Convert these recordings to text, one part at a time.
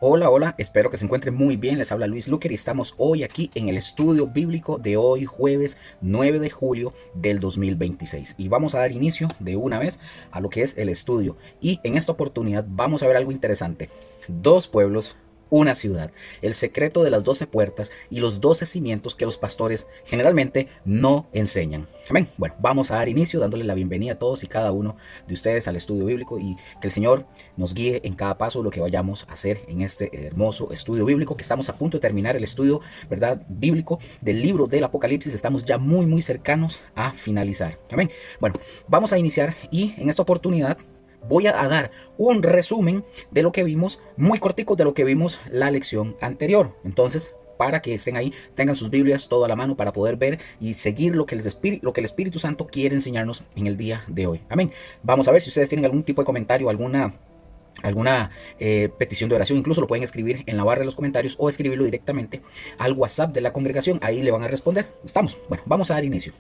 Hola, hola, espero que se encuentren muy bien. Les habla Luis Luker y estamos hoy aquí en el estudio bíblico de hoy, jueves 9 de julio del 2026. Y vamos a dar inicio de una vez a lo que es el estudio. Y en esta oportunidad vamos a ver algo interesante. Dos pueblos, una ciudad, el secreto de las 12 puertas y los 12 cimientos que los pastores generalmente no enseñan. Amén. Bueno, vamos a dar inicio dándole la bienvenida a todos y cada uno de ustedes al estudio bíblico y que el Señor nos guíe en cada paso de lo que vayamos a hacer en este hermoso estudio bíblico que estamos a punto de terminar el estudio, ¿verdad? Bíblico del libro del Apocalipsis. Estamos ya muy cercanos a finalizar. Amén. Bueno, vamos a iniciar y en esta oportunidad voy a dar un resumen de lo que vimos, muy cortico de lo que vimos la lección anterior. Entonces, para que estén ahí, tengan sus Biblias todo a la mano para poder ver y seguir lo que el Espíritu Santo quiere enseñarnos en el día de hoy. Amén. Vamos a ver si ustedes tienen algún tipo de comentario, alguna petición de oración. Incluso lo pueden escribir en la barra de los comentarios o escribirlo directamente al WhatsApp de la congregación. Ahí le van a responder. Estamos. Bueno, vamos a dar inicio.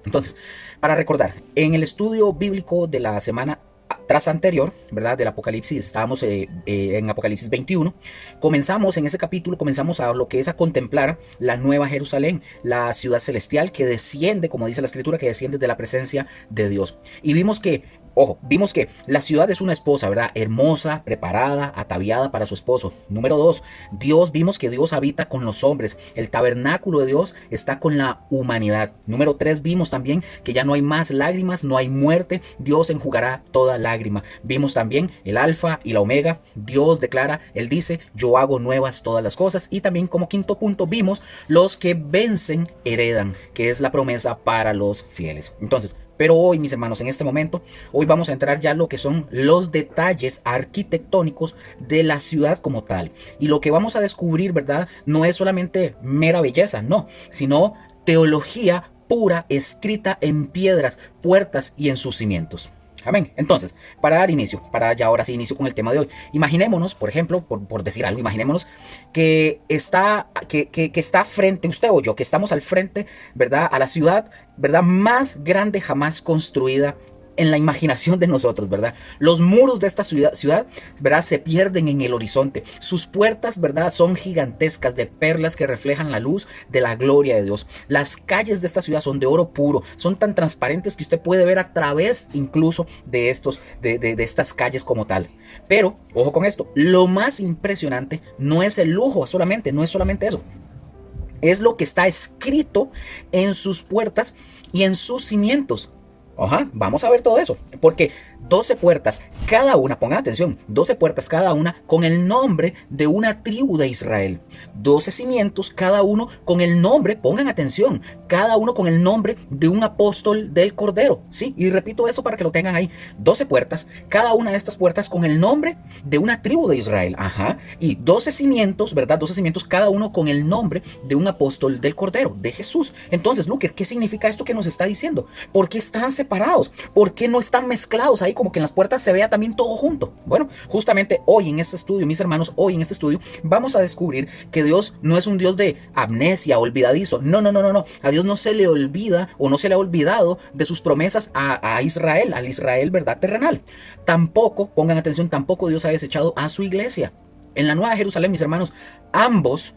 Entonces, para recordar, en el estudio bíblico de la semana tras anterior, ¿verdad? Del Apocalipsis, estábamos en Apocalipsis 21, comenzamos en ese capítulo, comenzamos a lo que es a contemplar la nueva Jerusalén, la ciudad celestial que desciende, como dice la escritura, que desciende de la presencia de Dios. Y vimos que, ojo, vimos que la ciudad es una esposa, ¿verdad? Hermosa, preparada, ataviada para su esposo. Número 2, vimos que Dios habita con los hombres. El tabernáculo de Dios está con la humanidad. Número 3, vimos también que ya no hay más lágrimas, no hay muerte. Dios enjugará toda lágrima. Vimos también el alfa y la omega. Dios declara, Él dice, yo hago nuevas todas las cosas. Y también como quinto punto vimos los que vencen heredan, que es la promesa para los fieles. Entonces, pero hoy, mis hermanos, en este momento, hoy vamos a entrar ya a lo que son los detalles arquitectónicos de la ciudad como tal. Y lo que vamos a descubrir, ¿verdad? No es solamente mera belleza, no, sino teología pura escrita en piedras, puertas y en sus cimientos. Amén. Entonces, para dar inicio, para ya ahora sí inicio con el tema de hoy, imaginémonos, por ejemplo, por decir algo, imaginémonos que está frente, usted o yo, que estamos al frente, ¿verdad? A la ciudad, ¿verdad? Más grande jamás construida en la imaginación de nosotros, ¿verdad? Los muros de esta ciudad, ¿verdad? Se pierden en el horizonte. Sus puertas, ¿verdad? Son gigantescas de perlas que reflejan la luz de la gloria de Dios. Las calles de esta ciudad son de oro puro, son tan transparentes que usted puede ver a través incluso de estas calles como tal. Pero, ojo con esto, lo más impresionante no es el lujo solamente, no es solamente eso. Es lo que está escrito en sus puertas y en sus cimientos. Ajá, vamos a ver todo eso, porque 12 puertas cada una, pongan atención, 12 puertas cada una con el nombre de una tribu de Israel, 12 cimientos cada uno con el nombre, pongan atención, cada uno con el nombre de un apóstol del Cordero, ¿sí? Y repito eso para que lo tengan ahí, 12 puertas, cada una de estas puertas con el nombre de una tribu de Israel, ajá, y 12 cimientos, ¿verdad? 12 cimientos cada uno con el nombre de un apóstol del Cordero, de Jesús. Entonces, Luker, ¿qué significa esto que nos está diciendo? ¿Por qué están separados? ¿Por qué no están mezclados ahí como que en las puertas se vea también todo junto? Bueno, justamente hoy en este estudio, mis hermanos, hoy en este estudio vamos a descubrir que Dios no es un Dios de amnesia, olvidadizo. No. A Dios no se le olvida o no se le ha olvidado de sus promesas a Israel, al Israel, ¿verdad? Terrenal. Tampoco, pongan atención, tampoco Dios ha desechado a su iglesia. En la Nueva Jerusalén, mis hermanos, ambos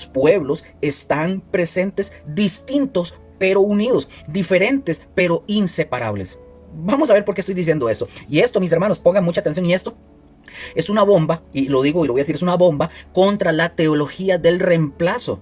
pueblos están presentes, distintos pero unidos, diferentes pero inseparables. Vamos a ver por qué estoy diciendo esto. Y esto, mis hermanos, pongan mucha atención, y esto es una bomba, y lo digo y lo voy a decir, es una bomba contra la teología del reemplazo.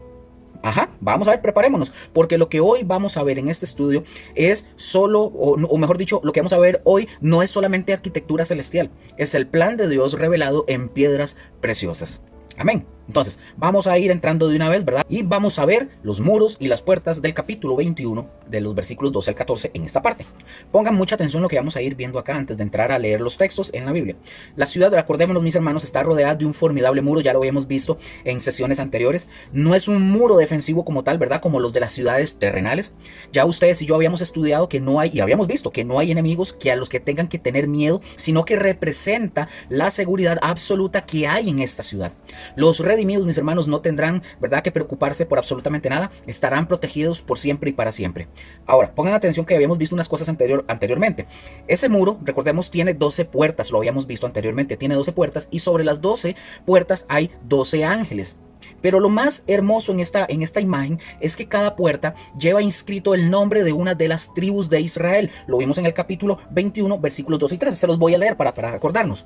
Ajá, vamos a ver, preparémonos, porque lo que hoy vamos a ver en este estudio es solo, o mejor dicho, lo que vamos a ver hoy no es solamente arquitectura celestial, es el plan de Dios revelado en piedras preciosas. Amén. Entonces, vamos a ir entrando de una vez, ¿verdad? Y vamos a ver los muros y las puertas del capítulo 21, de los versículos 12 al 14 en esta parte. Pongan mucha atención a lo que vamos a ir viendo acá antes de entrar a leer los textos en la Biblia. La ciudad, acordémonos, mis hermanos, está rodeada de un formidable muro, ya lo habíamos visto en sesiones anteriores. No es un muro defensivo como tal, ¿verdad? Como los de las ciudades terrenales. Ya ustedes y yo habíamos estudiado que no hay, y habíamos visto que no hay enemigos que a los que tengan que tener miedo, sino que representa la seguridad absoluta que hay en esta ciudad. Los redes redimidos, mis hermanos, no tendrán, ¿verdad?, que preocuparse por absolutamente nada. Estarán protegidos por siempre y para siempre. Ahora, pongan atención que habíamos visto unas cosas anteriormente. Ese muro, recordemos, tiene 12 puertas, lo habíamos visto anteriormente, tiene 12 puertas y sobre las 12 puertas hay 12 ángeles. Pero lo más hermoso en esta imagen es que cada puerta lleva inscrito el nombre de una de las tribus de Israel. Lo vimos en el capítulo 21, versículos 12 y 13. Se los voy a leer para acordarnos.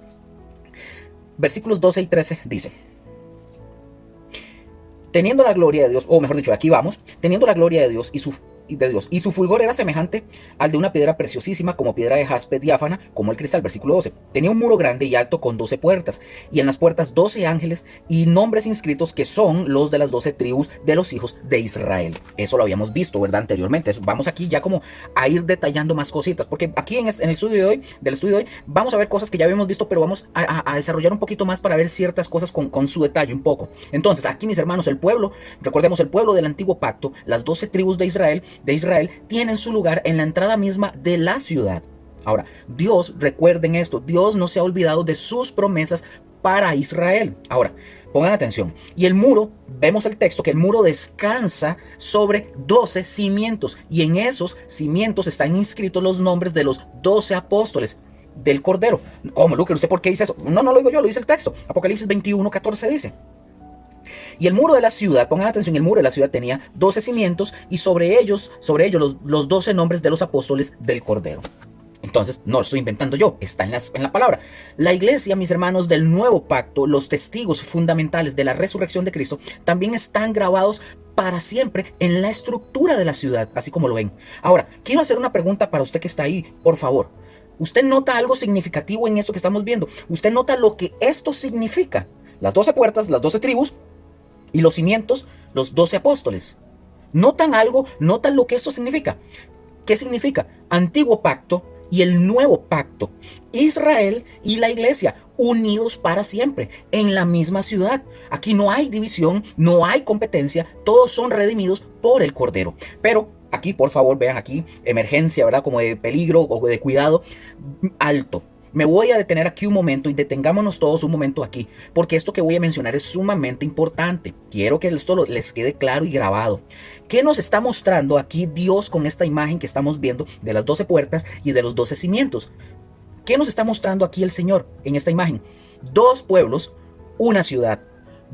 Versículos 12 y 13 dice: teniendo la gloria de Dios, o mejor dicho, aquí vamos, teniendo la gloria de Dios y su fulgor era semejante al de una piedra preciosísima, como piedra de jaspe diáfana, como el cristal. Versículo 12. Tenía un muro grande y alto con 12 puertas, y en las puertas 12 ángeles y nombres inscritos que son los de las 12 tribus de los hijos de Israel. Eso lo habíamos visto, ¿verdad?, anteriormente. Vamos aquí ya como a ir detallando más cositas, porque aquí en el estudio de hoy, vamos a ver cosas que ya habíamos visto, pero vamos a desarrollar un poquito más para ver ciertas cosas con su detalle un poco. Entonces, aquí, mis hermanos, el pueblo, recordemos, el pueblo del antiguo pacto, las 12 tribus de Israel, tienen su lugar en la entrada misma de la ciudad. Ahora, Dios, recuerden esto, Dios no se ha olvidado de sus promesas para Israel. Ahora, pongan atención. Y el muro, vemos el texto, que el muro descansa sobre 12 cimientos. Y en esos cimientos están inscritos los nombres de los 12 apóstoles del Cordero. ¿Cómo, Lucas? ¿Usted por qué dice eso? No lo digo yo, lo dice el texto. Apocalipsis 21:14 dice: y el muro de la ciudad, pongan atención, el muro de la ciudad tenía 12 cimientos y sobre ellos los 12 nombres de los apóstoles del Cordero. Entonces, no lo estoy inventando yo, está en la palabra. La iglesia, mis hermanos, del nuevo pacto, los testigos fundamentales de la resurrección de Cristo, también están grabados para siempre en la estructura de la ciudad, así como lo ven. Ahora, quiero hacer una pregunta para usted que está ahí, por favor. ¿Usted nota algo significativo en esto que estamos viendo? ¿Usted nota lo que esto significa? Las 12 puertas, las 12 tribus y los cimientos, los 12 apóstoles. ¿Notan algo? ¿Notan lo que esto significa? ¿Qué significa? Antiguo pacto y el nuevo pacto. Israel y la iglesia unidos para siempre en la misma ciudad. Aquí no hay división, no hay competencia, todos son redimidos por el Cordero. Pero aquí, por favor, vean aquí, emergencia, ¿verdad? Como de peligro o de cuidado, alto. Me voy a detener aquí un momento y detengámonos todos un momento aquí, porque esto que voy a mencionar es sumamente importante. Quiero que esto les quede claro y grabado. ¿Qué nos está mostrando aquí Dios con esta imagen que estamos viendo de las 12 puertas y de los 12 cimientos? ¿Qué nos está mostrando aquí el Señor en esta imagen? Dos pueblos, una ciudad.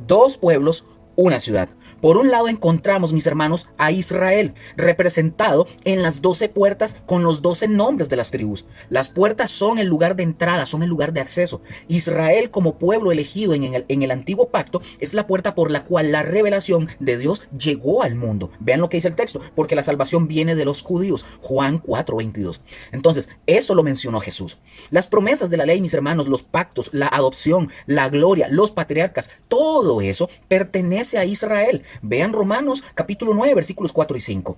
Dos pueblos, una ciudad. Por un lado encontramos, mis hermanos, a Israel, representado en las 12 puertas con los 12 nombres de las tribus. Las puertas son el lugar de entrada, son el lugar de acceso. Israel, como pueblo elegido en el antiguo pacto, es la puerta por la cual la revelación de Dios llegó al mundo. Vean lo que dice el texto, porque la salvación viene de los judíos. Juan 4:22. Entonces, eso lo mencionó Jesús. Las promesas de la ley, mis hermanos, los pactos, la adopción, la gloria, los patriarcas, todo eso pertenece a Israel. Vean Romanos capítulo 9, versículos 4 y 5.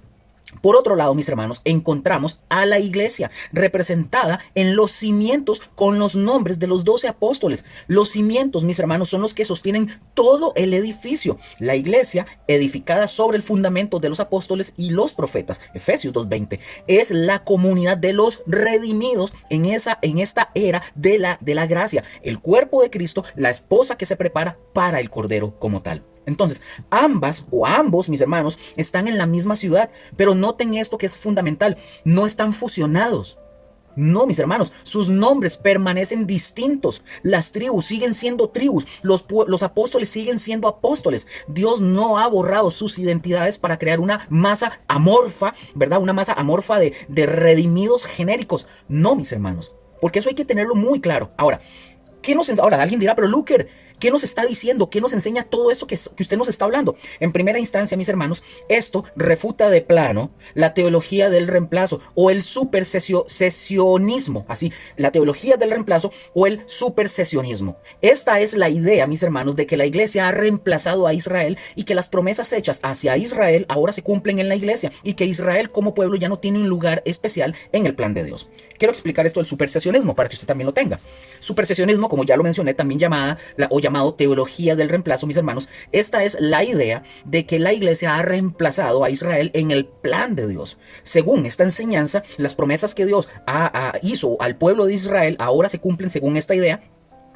Por otro lado, mis hermanos, encontramos a la iglesia representada en los cimientos con los nombres de los 12 apóstoles. Los cimientos, mis hermanos, son los que sostienen todo el edificio. La iglesia, edificada sobre el fundamento de los apóstoles y los profetas, Efesios 2:20, es la comunidad de los redimidos en esta era de la gracia. El cuerpo de Cristo, la esposa que se prepara para el Cordero como tal. Entonces, ambos, mis hermanos, están en la misma ciudad, pero noten esto que es fundamental, no están fusionados. No, mis hermanos, sus nombres permanecen distintos. Las tribus siguen siendo tribus, los apóstoles siguen siendo apóstoles. Dios no ha borrado sus identidades para crear una masa amorfa, ¿verdad? Una masa amorfa de redimidos genéricos. No, mis hermanos, porque eso hay que tenerlo muy claro. Ahora, ahora alguien dirá, pero Luker, ¿qué nos está diciendo? ¿Qué nos enseña todo esto que usted nos está hablando? En primera instancia, mis hermanos, esto refuta de plano la teología del reemplazo o el supersesionismo. Así, la teología del reemplazo o el supersesionismo. Esta es la idea, mis hermanos, de que la iglesia ha reemplazado a Israel y que las promesas hechas hacia Israel ahora se cumplen en la iglesia y que Israel como pueblo ya no tiene un lugar especial en el plan de Dios. Quiero explicar esto del supersesionismo para que usted también lo tenga. Supersesionismo, como ya lo mencioné, también llamado teología del reemplazo, mis hermanos. Esta es la idea de que la iglesia ha reemplazado a Israel en el plan de Dios. Según esta enseñanza, las promesas que Dios hizo al pueblo de Israel ahora se cumplen según esta idea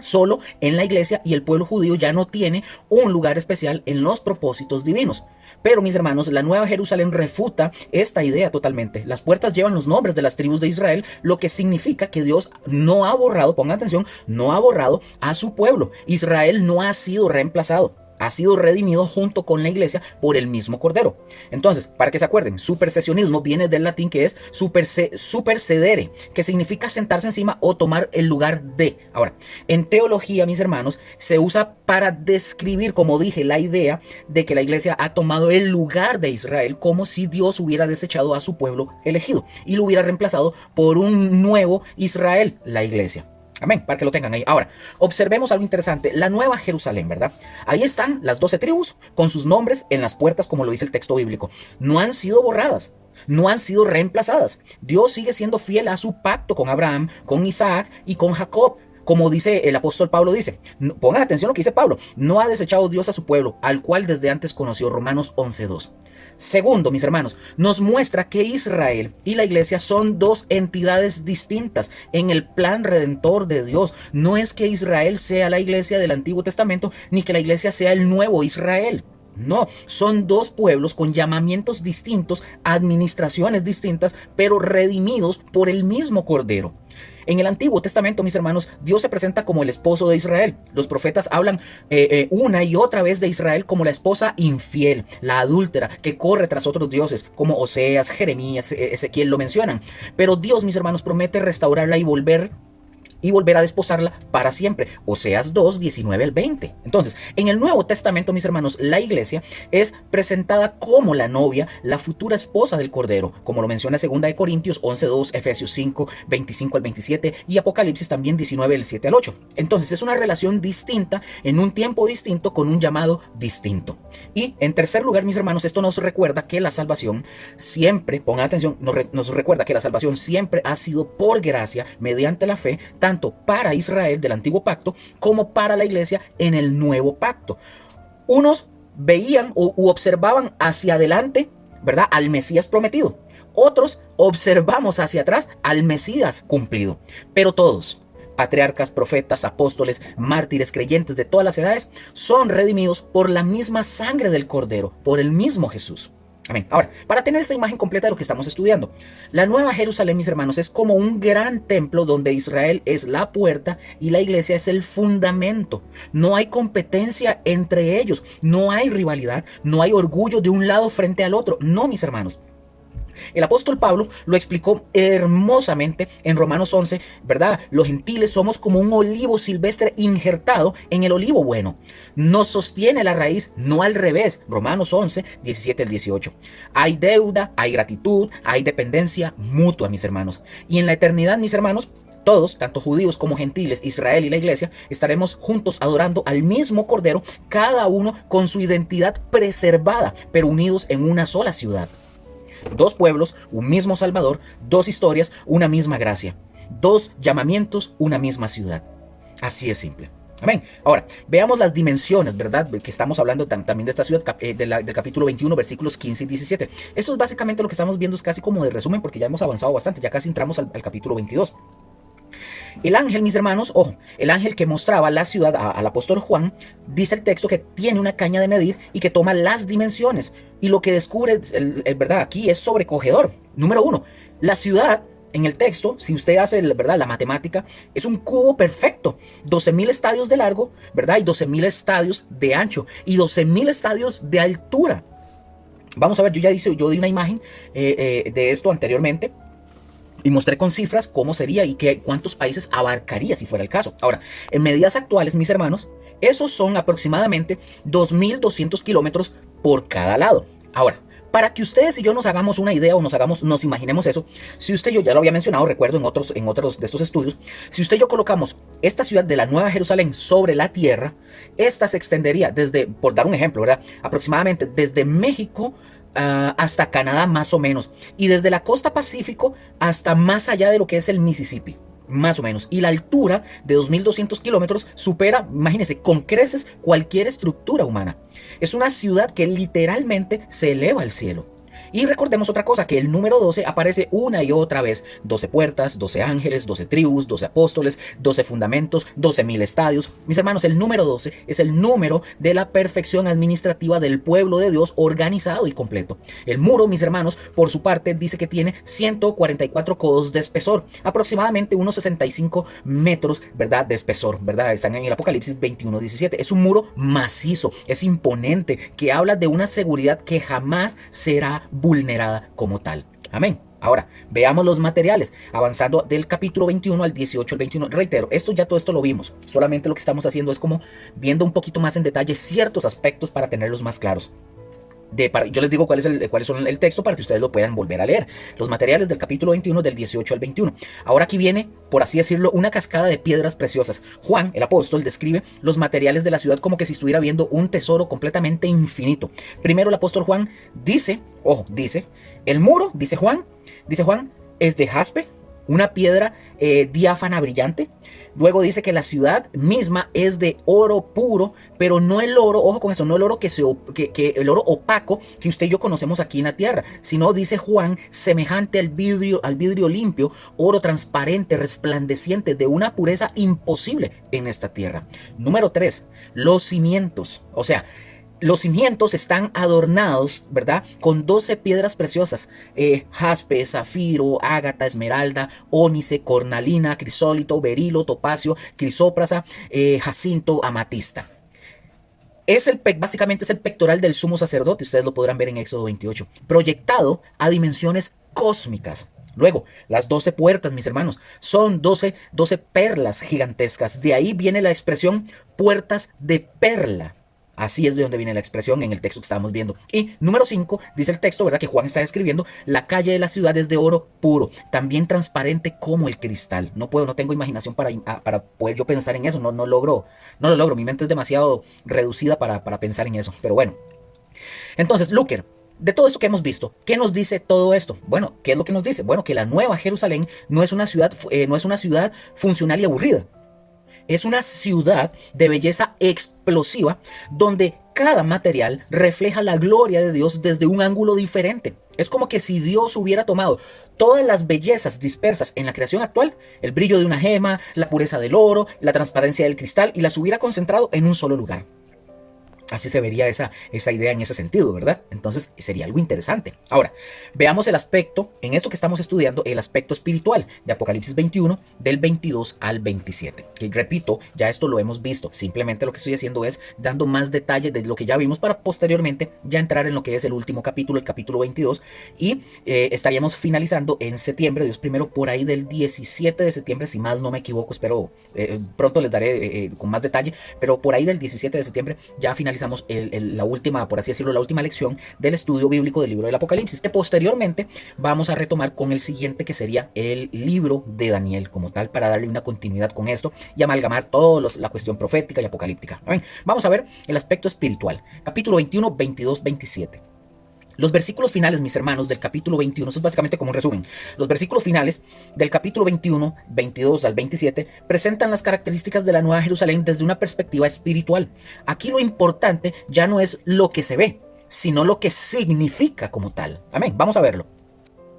solo en la iglesia, y el pueblo judío ya no tiene un lugar especial en los propósitos divinos. Pero mis hermanos, la Nueva Jerusalén refuta esta idea totalmente. Las puertas llevan los nombres de las tribus de Israel, lo que significa que Dios no ha borrado, pongan atención, no ha borrado a su pueblo. Israel no ha sido reemplazado. Ha sido redimido junto con la iglesia por el mismo Cordero. Entonces, para que se acuerden, supersesionismo viene del latín, que es supersedere, que significa sentarse encima o tomar el lugar de. Ahora, en teología, mis hermanos, se usa para describir, como dije, la idea de que la iglesia ha tomado el lugar de Israel, como si Dios hubiera desechado a su pueblo elegido y lo hubiera reemplazado por un nuevo Israel, la iglesia. Amén, para que lo tengan ahí. Ahora, observemos algo interesante. La Nueva Jerusalén, ¿verdad? Ahí están las 12 tribus con sus nombres en las puertas, como lo dice el texto bíblico. No han sido borradas, no han sido reemplazadas. Dios sigue siendo fiel a su pacto con Abraham, con Isaac y con Jacob. Como dice el apóstol Pablo, dice, pongan atención a lo que dice Pablo: no ha desechado Dios a su pueblo, al cual desde antes conoció. Romanos 11:2. Segundo, mis hermanos, nos muestra que Israel y la iglesia son dos entidades distintas en el plan redentor de Dios. No es que Israel sea la iglesia del Antiguo Testamento, ni que la iglesia sea el nuevo Israel. No, son dos pueblos con llamamientos distintos, administraciones distintas, pero redimidos por el mismo Cordero. En el Antiguo Testamento, mis hermanos, Dios se presenta como el esposo de Israel. Los profetas hablan una y otra vez de Israel como la esposa infiel, la adúltera, que corre tras otros dioses, como Oseas, Jeremías, Ezequiel lo mencionan. Pero Dios, mis hermanos, promete restaurarla y volver a desposarla para siempre. Oseas 2, 19 al 20. Entonces, en el Nuevo Testamento, mis hermanos, la iglesia es presentada como la novia, la futura esposa del Cordero, como lo menciona 2 Corintios 11:2, Efesios 5, 25 al 27 y Apocalipsis también 19, del 7 al 8. Entonces, es una relación distinta, en un tiempo distinto, con un llamado distinto. Y en tercer lugar, mis hermanos, esto nos recuerda que la salvación siempre, pongan atención, nos recuerda que la salvación siempre ha sido por gracia, mediante la fe, tanto para Israel del antiguo pacto como para la iglesia en el nuevo pacto. Unos veían u observaban hacia adelante, ¿verdad?, al Mesías prometido. Otros observamos hacia atrás al Mesías cumplido. Pero todos, patriarcas, profetas, apóstoles, mártires, creyentes de todas las edades, son redimidos por la misma sangre del Cordero, por el mismo Jesús. Amén. Ahora, para tener esta imagen completa de lo que estamos estudiando, la Nueva Jerusalén, mis hermanos, es como un gran templo donde Israel es la puerta y la iglesia es el fundamento. No hay competencia entre ellos, no hay rivalidad, no hay orgullo de un lado frente al otro. No, mis hermanos. El apóstol Pablo lo explicó hermosamente en Romanos 11, ¿verdad? Los gentiles somos como un olivo silvestre injertado en el olivo bueno. Nos sostiene la raíz, no al revés. Romanos 11, 17 al 18. Hay deuda, hay gratitud, hay dependencia mutua, mis hermanos. Y en la eternidad, mis hermanos, todos, tanto judíos como gentiles, Israel y la iglesia, estaremos juntos adorando al mismo Cordero, cada uno con su identidad preservada, pero unidos en una sola ciudad. Dos pueblos, un mismo Salvador, dos historias, una misma gracia. Dos llamamientos, una misma ciudad. Así es simple. Amén. Ahora, veamos las dimensiones, ¿verdad? Que estamos hablando también de esta ciudad, del capítulo 21, versículos 15 y 17. Esto es básicamente lo que estamos viendo, es casi como de resumen, porque ya hemos avanzado bastante, ya casi entramos al capítulo 22. El ángel, mis hermanos, ojo, el ángel que mostraba la ciudad al apóstol Juan, dice el texto que tiene una caña de medir y que toma las dimensiones. Y lo que descubre, ¿verdad?, aquí es sobrecogedor. Número 1, la ciudad, en el texto, si usted hace, ¿verdad?, la matemática, es un cubo perfecto. 12,000 estadios de largo, ¿verdad? Y 12,000 estadios de ancho y 12,000 estadios de altura. Vamos a ver, yo di una imagen de esto anteriormente. Y mostré con cifras cómo sería y cuántos países abarcaría si fuera el caso. Ahora, en medidas actuales, mis hermanos, esos son aproximadamente 2,200 kilómetros por cada lado. Ahora, para que ustedes y yo nos hagamos una idea o nos imaginemos eso, si usted y yo, ya lo había mencionado, recuerdo en otros de estos estudios, si usted y yo colocamos esta ciudad de la Nueva Jerusalén sobre la tierra, esta se extendería desde, por dar un ejemplo, ¿verdad?, aproximadamente desde México hasta Canadá, más o menos, y desde la costa Pacífico hasta más allá de lo que es el Mississippi, más o menos. Y la altura de 2,200 kilómetros supera, imagínense, con creces cualquier estructura humana. Es una ciudad que literalmente se eleva al cielo. Y recordemos otra cosa, que el número 12 aparece una y otra vez. 12 puertas, 12 ángeles, 12 tribus, 12 apóstoles, 12 fundamentos, 12.000 estadios. Mis hermanos, el número 12 es el número de la perfección administrativa del pueblo de Dios organizado y completo. El muro, mis hermanos, por su parte dice que tiene 144 codos de espesor, aproximadamente unos 65 metros, ¿verdad?, de espesor, ¿verdad? Están en el Apocalipsis 21:17. Es un muro macizo, es imponente, que habla de una seguridad que jamás será vulnerada como tal. Amén. Ahora, veamos los materiales, avanzando del capítulo 21 al 18 al 21. Reitero, todo esto lo vimos. Solamente lo que estamos haciendo es como viendo un poquito más en detalle ciertos aspectos para tenerlos más claros. Yo les digo cuál es el texto para que ustedes lo puedan volver a leer. Los materiales del capítulo 21 del 18 al 21. Ahora aquí viene, por así decirlo, una cascada de piedras preciosas. Juan, el apóstol, describe los materiales de la ciudad como que si estuviera viendo un tesoro completamente infinito. Primero el apóstol Juan dice, el muro, dice Juan, es de jaspe, una piedra diáfana brillante. Luego dice que la ciudad misma es de oro puro, pero no el oro, ojo con eso, no el oro el oro opaco que usted y yo conocemos aquí en la tierra, sino, dice Juan, semejante al vidrio limpio, oro transparente, resplandeciente, de una pureza imposible en esta tierra. Número 3, los cimientos, o sea, los cimientos están adornados, ¿verdad?, con 12 piedras preciosas, jaspe, zafiro, ágata, esmeralda, ónice, cornalina, crisólito, berilo, topacio, crisóprasa, jacinto, amatista. Básicamente es el pectoral del sumo sacerdote, ustedes lo podrán ver en Éxodo 28, proyectado a dimensiones cósmicas. Luego, las 12 puertas, mis hermanos, son 12 perlas gigantescas. De ahí viene la expresión puertas de perla. Así es de donde viene la expresión en el texto que estábamos viendo. Y número 5, dice el texto, ¿verdad?, que Juan está describiendo, la calle de la ciudad es de oro puro, también transparente como el cristal. No tengo imaginación para poder yo pensar en eso, no lo logro, mi mente es demasiado reducida para pensar en eso, pero bueno. Entonces, Luker, de todo eso que hemos visto, ¿qué nos dice todo esto? Bueno, ¿qué es lo que nos dice? Bueno, que la Nueva Jerusalén no es una ciudad funcional y aburrida. Es una ciudad de belleza explosiva donde cada material refleja la gloria de Dios desde un ángulo diferente. Es como que si Dios hubiera tomado todas las bellezas dispersas en la creación actual, el brillo de una gema, la pureza del oro, la transparencia del cristal, y las hubiera concentrado en un solo lugar. Así se vería esa idea en ese sentido, ¿verdad? Entonces sería algo interesante. Ahora, veamos el aspecto, en esto que estamos estudiando, el aspecto espiritual de Apocalipsis 21, del 22 al 27. Que repito, ya esto lo hemos visto. Simplemente lo que estoy haciendo es dando más detalles de lo que ya vimos para posteriormente ya entrar en lo que es el último capítulo, el capítulo 22. Y estaríamos finalizando en septiembre, Dios primero, por ahí del 17 de septiembre, si más no me equivoco. Espero, pronto les daré con más detalle, pero por ahí del 17 de septiembre ya finalizamos la última, por así decirlo, la última lección del estudio bíblico del libro del Apocalipsis, que posteriormente vamos a retomar con el siguiente, que sería el libro de Daniel como tal, para darle una continuidad con esto y amalgamar toda la cuestión profética y apocalíptica. Vamos a ver el aspecto espiritual, capítulo 21, 22, 27. Los versículos finales, mis hermanos, del capítulo 21, eso es básicamente como un resumen. Los versículos finales del capítulo 21, 22 al 27, presentan las características de la Nueva Jerusalén desde una perspectiva espiritual. Aquí lo importante ya no es lo que se ve, sino lo que significa como tal. Amén, vamos a verlo.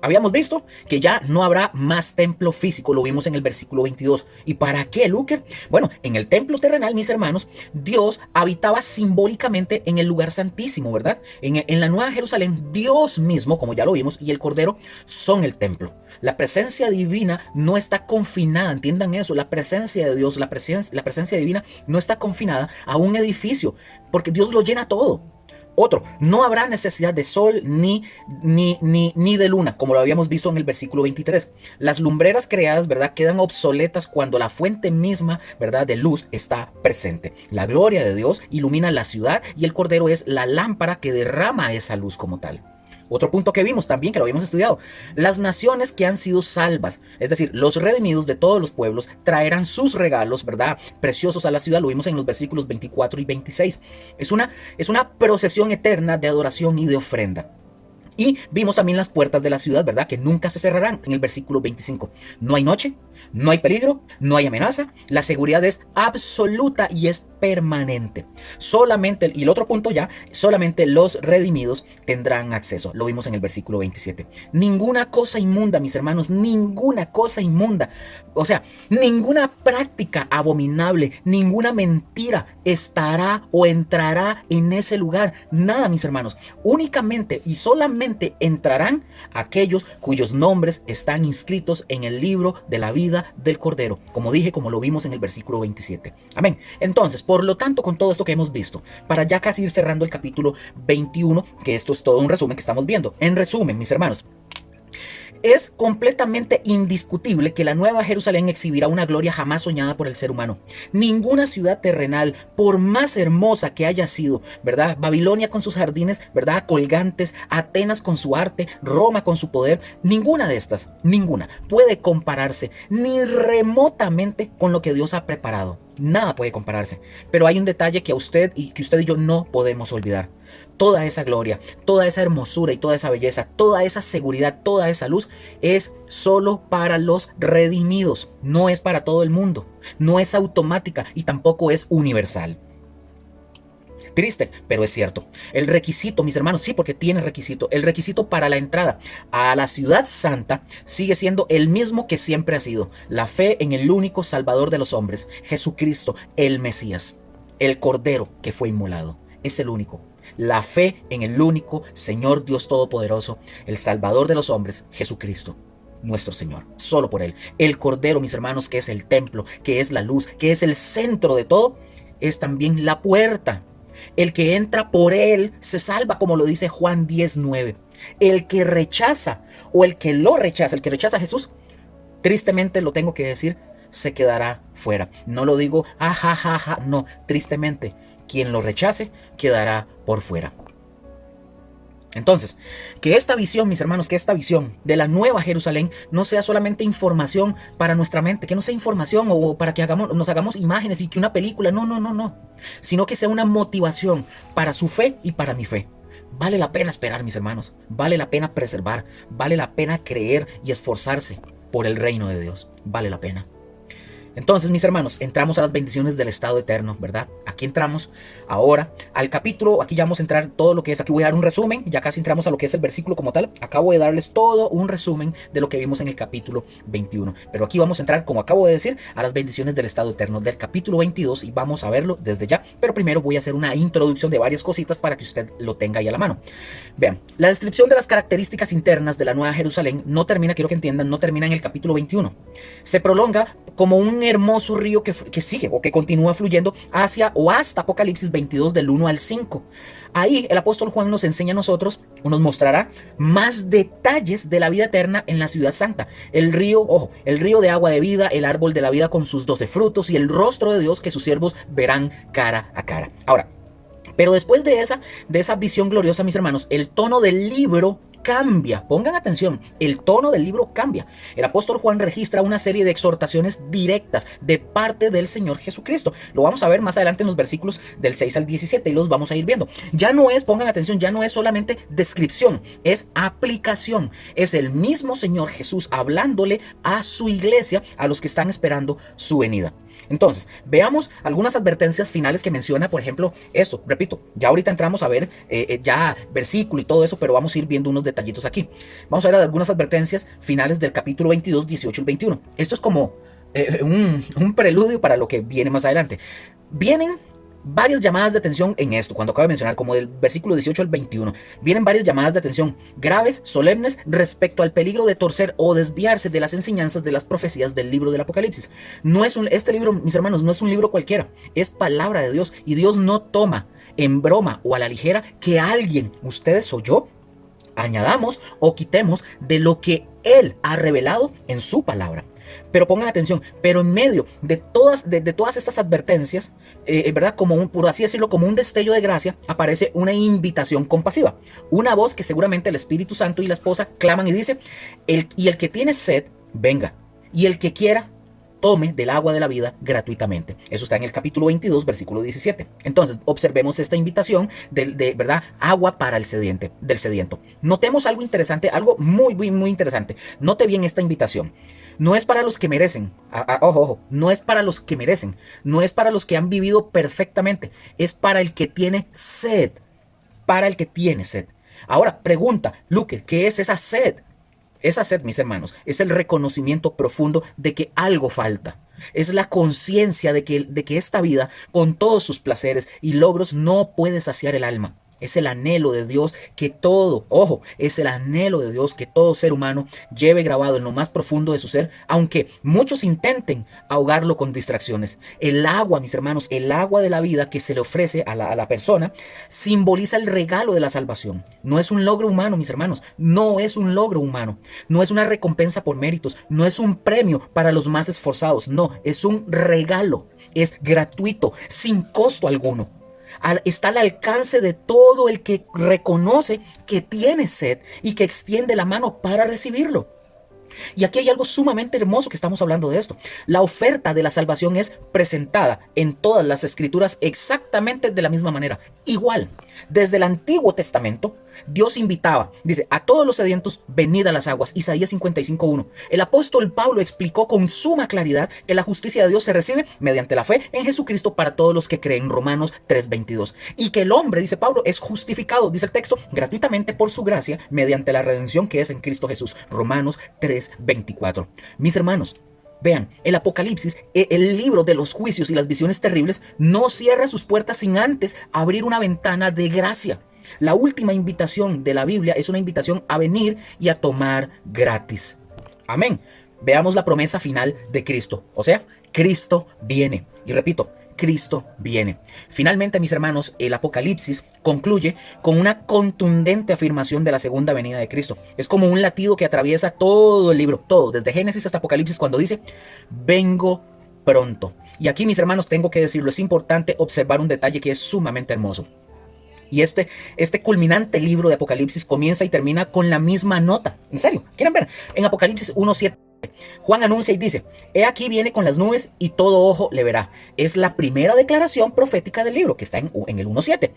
Habíamos visto que ya no habrá más templo físico, lo vimos en el versículo 22. ¿Y para qué, Luker? Bueno, en el templo terrenal, mis hermanos, Dios habitaba simbólicamente en el lugar santísimo, ¿verdad? En la Nueva Jerusalén, Dios mismo, como ya lo vimos, y el Cordero son el templo. La presencia divina no está confinada, entiendan eso, la presencia de Dios, la presencia divina no está confinada a un edificio, porque Dios lo llena todo. Otro, no habrá necesidad de sol ni de luna, como lo habíamos visto en el versículo 23. Las lumbreras creadas, ¿verdad?, quedan obsoletas cuando la fuente misma, ¿verdad?, de luz está presente. La gloria de Dios ilumina la ciudad y el Cordero es la lámpara que derrama esa luz como tal. Otro punto que vimos también, que lo habíamos estudiado, las naciones que han sido salvas, es decir, los redimidos de todos los pueblos, traerán sus regalos, ¿verdad?, preciosos a la ciudad. Lo vimos en los versículos 24 y 26. Es una procesión eterna de adoración y de ofrenda. Y vimos también las puertas de la ciudad, ¿verdad? Que nunca se cerrarán. En el versículo 25. No hay noche, no hay peligro, no hay amenaza. La seguridad es absoluta y es permanente. Solamente, y el otro punto ya, solamente los redimidos tendrán acceso. Lo vimos en el versículo 27. Ninguna cosa inmunda, mis hermanos, ninguna cosa inmunda. O sea, ninguna práctica abominable, ninguna mentira estará o entrará en ese lugar. Nada, mis hermanos. Únicamente y solamente entrarán aquellos cuyos nombres están inscritos en el libro de la vida del Cordero, como dije, como lo vimos en el versículo 27. Amén. Entonces, por lo tanto, con todo esto que hemos visto, para ya casi ir cerrando el capítulo 21, que esto es todo un resumen que estamos viendo. En resumen, mis hermanos, es completamente indiscutible que la Nueva Jerusalén exhibirá una gloria jamás soñada por el ser humano. Ninguna ciudad terrenal, por más hermosa que haya sido, ¿verdad? Babilonia con sus jardines, ¿verdad? Colgantes, Atenas con su arte, Roma con su poder, ninguna de estas, ninguna, puede compararse ni remotamente con lo que Dios ha preparado. Nada puede compararse. Pero hay un detalle que usted y yo no podemos olvidar. Toda esa gloria, toda esa hermosura y toda esa belleza, toda esa seguridad, toda esa luz es solo para los redimidos. No es para todo el mundo. No es automática y tampoco es universal. Triste, pero es cierto. El requisito, mis hermanos, sí, porque tiene requisito. El requisito para la entrada a la ciudad santa sigue siendo el mismo que siempre ha sido. La fe en el único Salvador de los hombres, Jesucristo, el Mesías, el Cordero que fue inmolado. Es el único. La fe en el único Señor Dios Todopoderoso, el Salvador de los hombres, Jesucristo, nuestro Señor. Solo por Él. El Cordero, mis hermanos, que es el templo, que es la luz, que es el centro de todo, es también la puerta. El que entra por Él se salva, como lo dice Juan 10:9. El que rechaza o el que lo rechaza, el que rechaza a Jesús, tristemente lo tengo que decir, se quedará fuera. No lo digo, ajajaja, no, tristemente. Quien lo rechace quedará por fuera. Entonces, que esta visión, mis hermanos, que esta visión de la Nueva Jerusalén no sea solamente información para nuestra mente, que no sea información o para que nos hagamos imágenes y que una película, no, sino que sea una motivación para su fe y para mi fe. Vale la pena esperar, mis hermanos, vale la pena preservar, vale la pena creer y esforzarse por el reino de Dios, vale la pena. Entonces, mis hermanos, entramos a las bendiciones del estado eterno, ¿verdad? Aquí entramos ahora al capítulo, aquí ya vamos a entrar todo lo que es, aquí voy a dar un resumen, ya casi entramos a lo que es el versículo como tal. Acabo de darles todo un resumen de lo que vimos en el capítulo 21. Pero aquí vamos a entrar, como acabo de decir, a las bendiciones del estado eterno del capítulo 22 y vamos a verlo desde ya. Pero primero voy a hacer una introducción de varias cositas para que usted lo tenga ahí a la mano. Vean, la descripción de las características internas de la Nueva Jerusalén no termina, quiero que entiendan, no termina en el capítulo 21. Se prolonga como un hermoso río que sigue o que continúa fluyendo hacia o hasta Apocalipsis 22 del 1 al 5. Ahí el apóstol Juan nos enseña a nosotros, o nos mostrará más detalles de la vida eterna en la ciudad santa. El río, ojo, el río de agua de vida, el árbol de la vida con sus 12 frutos y el rostro de Dios que sus siervos verán cara a cara. Ahora, pero después de esa visión gloriosa, mis hermanos, el tono del libro cambia. Pongan atención, el tono del libro cambia. El apóstol Juan registra una serie de exhortaciones directas de parte del Señor Jesucristo. Lo vamos a ver más adelante en los versículos del 6 al 17 y los vamos a ir viendo. Ya no es, pongan atención, ya no es solamente descripción, es aplicación. Es el mismo Señor Jesús hablándole a su iglesia, a los que están esperando su venida. Entonces, veamos algunas advertencias finales que menciona, por ejemplo, esto, repito, ya ahorita entramos a ver ya versículo y todo eso, pero vamos a ir viendo unos detallitos aquí. Vamos a ver algunas advertencias finales del capítulo 22, 18 y 21. Esto es como un preludio para lo que viene más adelante. Vienen varias llamadas de atención en esto, cuando acabo de mencionar, como del versículo 18 al 21, vienen varias llamadas de atención graves, solemnes, respecto al peligro de torcer o desviarse de las enseñanzas de las profecías del libro del Apocalipsis. Este libro, mis hermanos, no es un libro cualquiera, es palabra de Dios, y Dios no toma en broma o a la ligera que alguien, ustedes o yo, añadamos o quitemos de lo que Él ha revelado en su palabra. Pero pongan atención, pero en medio de todas estas advertencias, ¿verdad? Por así decirlo, como un destello de gracia, aparece una invitación compasiva. Una voz que seguramente el Espíritu Santo y la esposa claman y dice, el que tiene sed, venga. Y el que quiera, tome del agua de la vida gratuitamente. Eso está en el capítulo 22, versículo 17. Entonces, observemos esta invitación de ¿verdad? Agua para el sediente, del sediento. Notemos algo interesante, algo muy interesante. Note bien esta invitación. No es para los que merecen, ojo, no es para los que merecen, no es para los que han vivido perfectamente, es para el que tiene sed, para el que tiene sed. Ahora, pregunta, Luque, ¿qué es esa sed? Esa sed, mis hermanos, es el reconocimiento profundo de que algo falta. Es la conciencia de que esta vida, con todos sus placeres y logros, no puede saciar el alma. Es el anhelo de Dios que todo, ojo, es el anhelo de Dios que todo ser humano lleve grabado en lo más profundo de su ser, aunque muchos intenten ahogarlo con distracciones. El agua, mis hermanos, el agua de la vida que se le ofrece a la persona, simboliza el regalo de la salvación. No es un logro humano, mis hermanos, no es un logro humano, no es una recompensa por méritos, no es un premio para los más esforzados, no, es un regalo, es gratuito, sin costo alguno. Está al alcance de todo el que reconoce que tiene sed y que extiende la mano para recibirlo. Y aquí hay algo sumamente hermoso que estamos hablando de esto. La oferta de la salvación es presentada en todas las escrituras exactamente de la misma manera. Igual, desde el Antiguo Testamento, Dios invitaba, dice, a todos los sedientos, venid a las aguas. Isaías 55:1. El apóstol Pablo explicó con suma claridad que la justicia de Dios se recibe mediante la fe en Jesucristo para todos los que creen, Romanos 3:22. Y que el hombre, dice Pablo, es justificado, dice el texto, gratuitamente por su gracia, mediante la redención que es en Cristo Jesús, Romanos 3:24. Mis hermanos, vean, el Apocalipsis, el libro de los juicios y las visiones terribles, no cierra sus puertas sin antes abrir una ventana de gracia. La última invitación de la Biblia es una invitación a venir y a tomar gratis. Amén. Veamos la promesa final de Cristo. O sea, Cristo viene. Y repito, Cristo viene. Finalmente, mis hermanos, el Apocalipsis concluye con una contundente afirmación de la segunda venida de Cristo. Es como un latido que atraviesa todo el libro, todo, desde Génesis hasta Apocalipsis, cuando dice, vengo pronto. Y aquí, mis hermanos, tengo que decirlo, es importante observar un detalle que es sumamente hermoso. Y este culminante libro de Apocalipsis comienza y termina con la misma nota. ¿En serio? ¿Quieren ver? En Apocalipsis 1:7. Juan anuncia y dice, he aquí viene con las nubes y todo ojo le verá. Es la primera declaración profética del libro que está en el 1:7.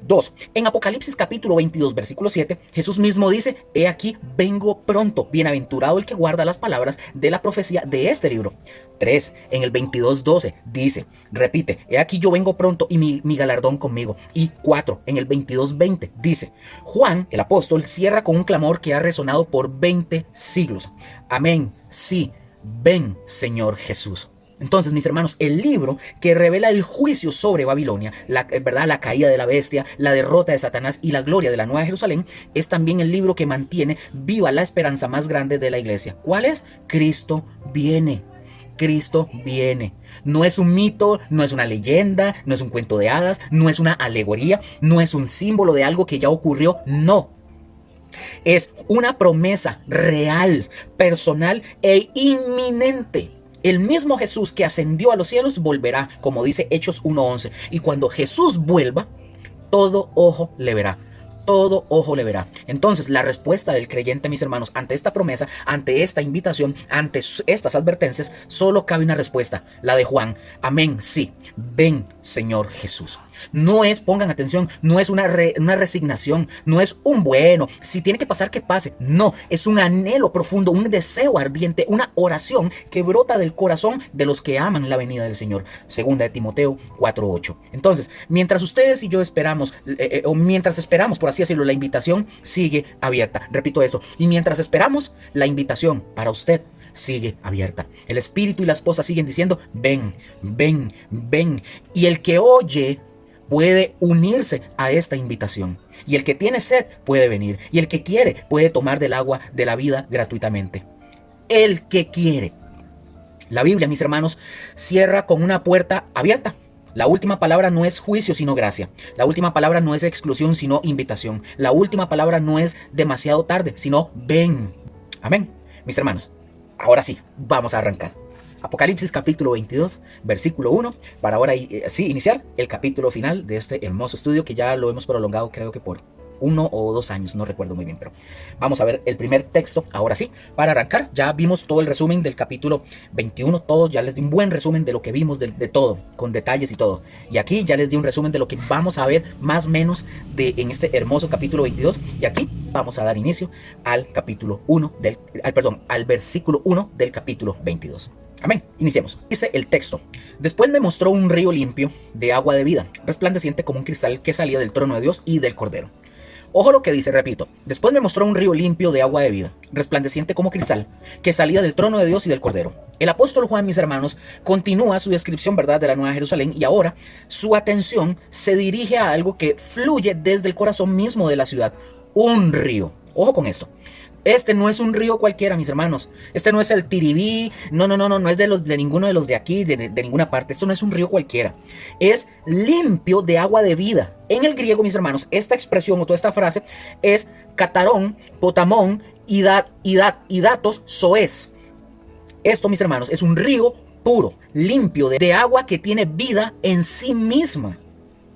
2. En Apocalipsis capítulo 22, versículo 7, Jesús mismo dice, he aquí vengo pronto, bienaventurado el que guarda las palabras de la profecía de este libro. 3. En el 22:12 dice, repite, he aquí yo vengo pronto y mi galardón conmigo. Y 4. En el 22:20 dice, Juan, el apóstol, cierra con un clamor que ha resonado por 20 siglos. Amén, sí, ven Señor Jesús. Entonces, mis hermanos, el libro que revela el juicio sobre Babilonia, ¿verdad? La caída de la bestia, la derrota de Satanás y la gloria de la Nueva Jerusalén, es también el libro que mantiene viva la esperanza más grande de la iglesia. ¿Cuál es? Cristo viene. Cristo viene. No es un mito, no es una leyenda, no es un cuento de hadas, no es una alegoría, no es un símbolo de algo que ya ocurrió, no. Es una promesa real, personal e inminente. El mismo Jesús que ascendió a los cielos volverá, como dice Hechos 1:11. Y cuando Jesús vuelva, todo ojo le verá. Todo ojo le verá. Entonces, la respuesta del creyente, mis hermanos, ante esta promesa, ante esta invitación, ante estas advertencias, solo cabe una respuesta, la de Juan. Amén, sí, ven Señor Jesús. No es, pongan atención, no es una resignación, no es un bueno, si tiene que pasar que pase, no, es un anhelo profundo, un deseo ardiente, una oración que brota del corazón de los que aman la venida del Señor. Segunda de Timoteo 4:8. Entonces, mientras ustedes y yo esperamos, o mientras esperamos, por así decirlo, la invitación sigue abierta. Repito esto, y mientras esperamos, la invitación para usted sigue abierta. El Espíritu y la esposa siguen diciendo, ven, ven, ven. Y el que oye puede unirse a esta invitación. Y el que tiene sed puede venir. Y el que quiere puede tomar del agua de la vida gratuitamente. El que quiere. La Biblia, mis hermanos, cierra con una puerta abierta. La última palabra no es juicio, sino gracia. La última palabra no es exclusión, sino invitación. La última palabra no es demasiado tarde, sino ven. Amén. Mis hermanos, ahora sí, vamos a arrancar. Apocalipsis capítulo 22, versículo 1, para ahora sí iniciar el capítulo final de este hermoso estudio que ya lo hemos prolongado creo que por 1 o 2 años, no recuerdo muy bien, pero vamos a ver el primer texto ahora sí, para arrancar. Ya vimos todo el resumen del capítulo 21, todos ya les di un buen resumen de lo que vimos, de todo, con detalles y todo. Y aquí ya les di un resumen de lo que vamos a ver más o menos en este hermoso capítulo 22. Y aquí vamos a dar inicio al capítulo 1 al versículo 1 del capítulo 22. Amén. Iniciemos. Dice el texto: después me mostró un río limpio de agua de vida, resplandeciente como un cristal, que salía del trono de Dios y del Cordero. Ojo lo que dice, repito. Después me mostró un río limpio de agua de vida, resplandeciente como cristal, que salía del trono de Dios y del Cordero. El apóstol Juan, mis hermanos, continúa su descripción, ¿verdad?, de la Nueva Jerusalén, y ahora su atención se dirige a algo que fluye desde el corazón mismo de la ciudad: un río. Ojo con esto. Este no es un río cualquiera, mis hermanos. Este no es el Tiribí. No es de ninguno de los de aquí, de ninguna parte. Esto no es un río cualquiera. Es limpio de agua de vida. En el griego, mis hermanos, esta expresión o toda esta frase es catarón, potamón, datos, soes. Esto, mis hermanos, es un río puro, limpio, de agua que tiene vida en sí misma.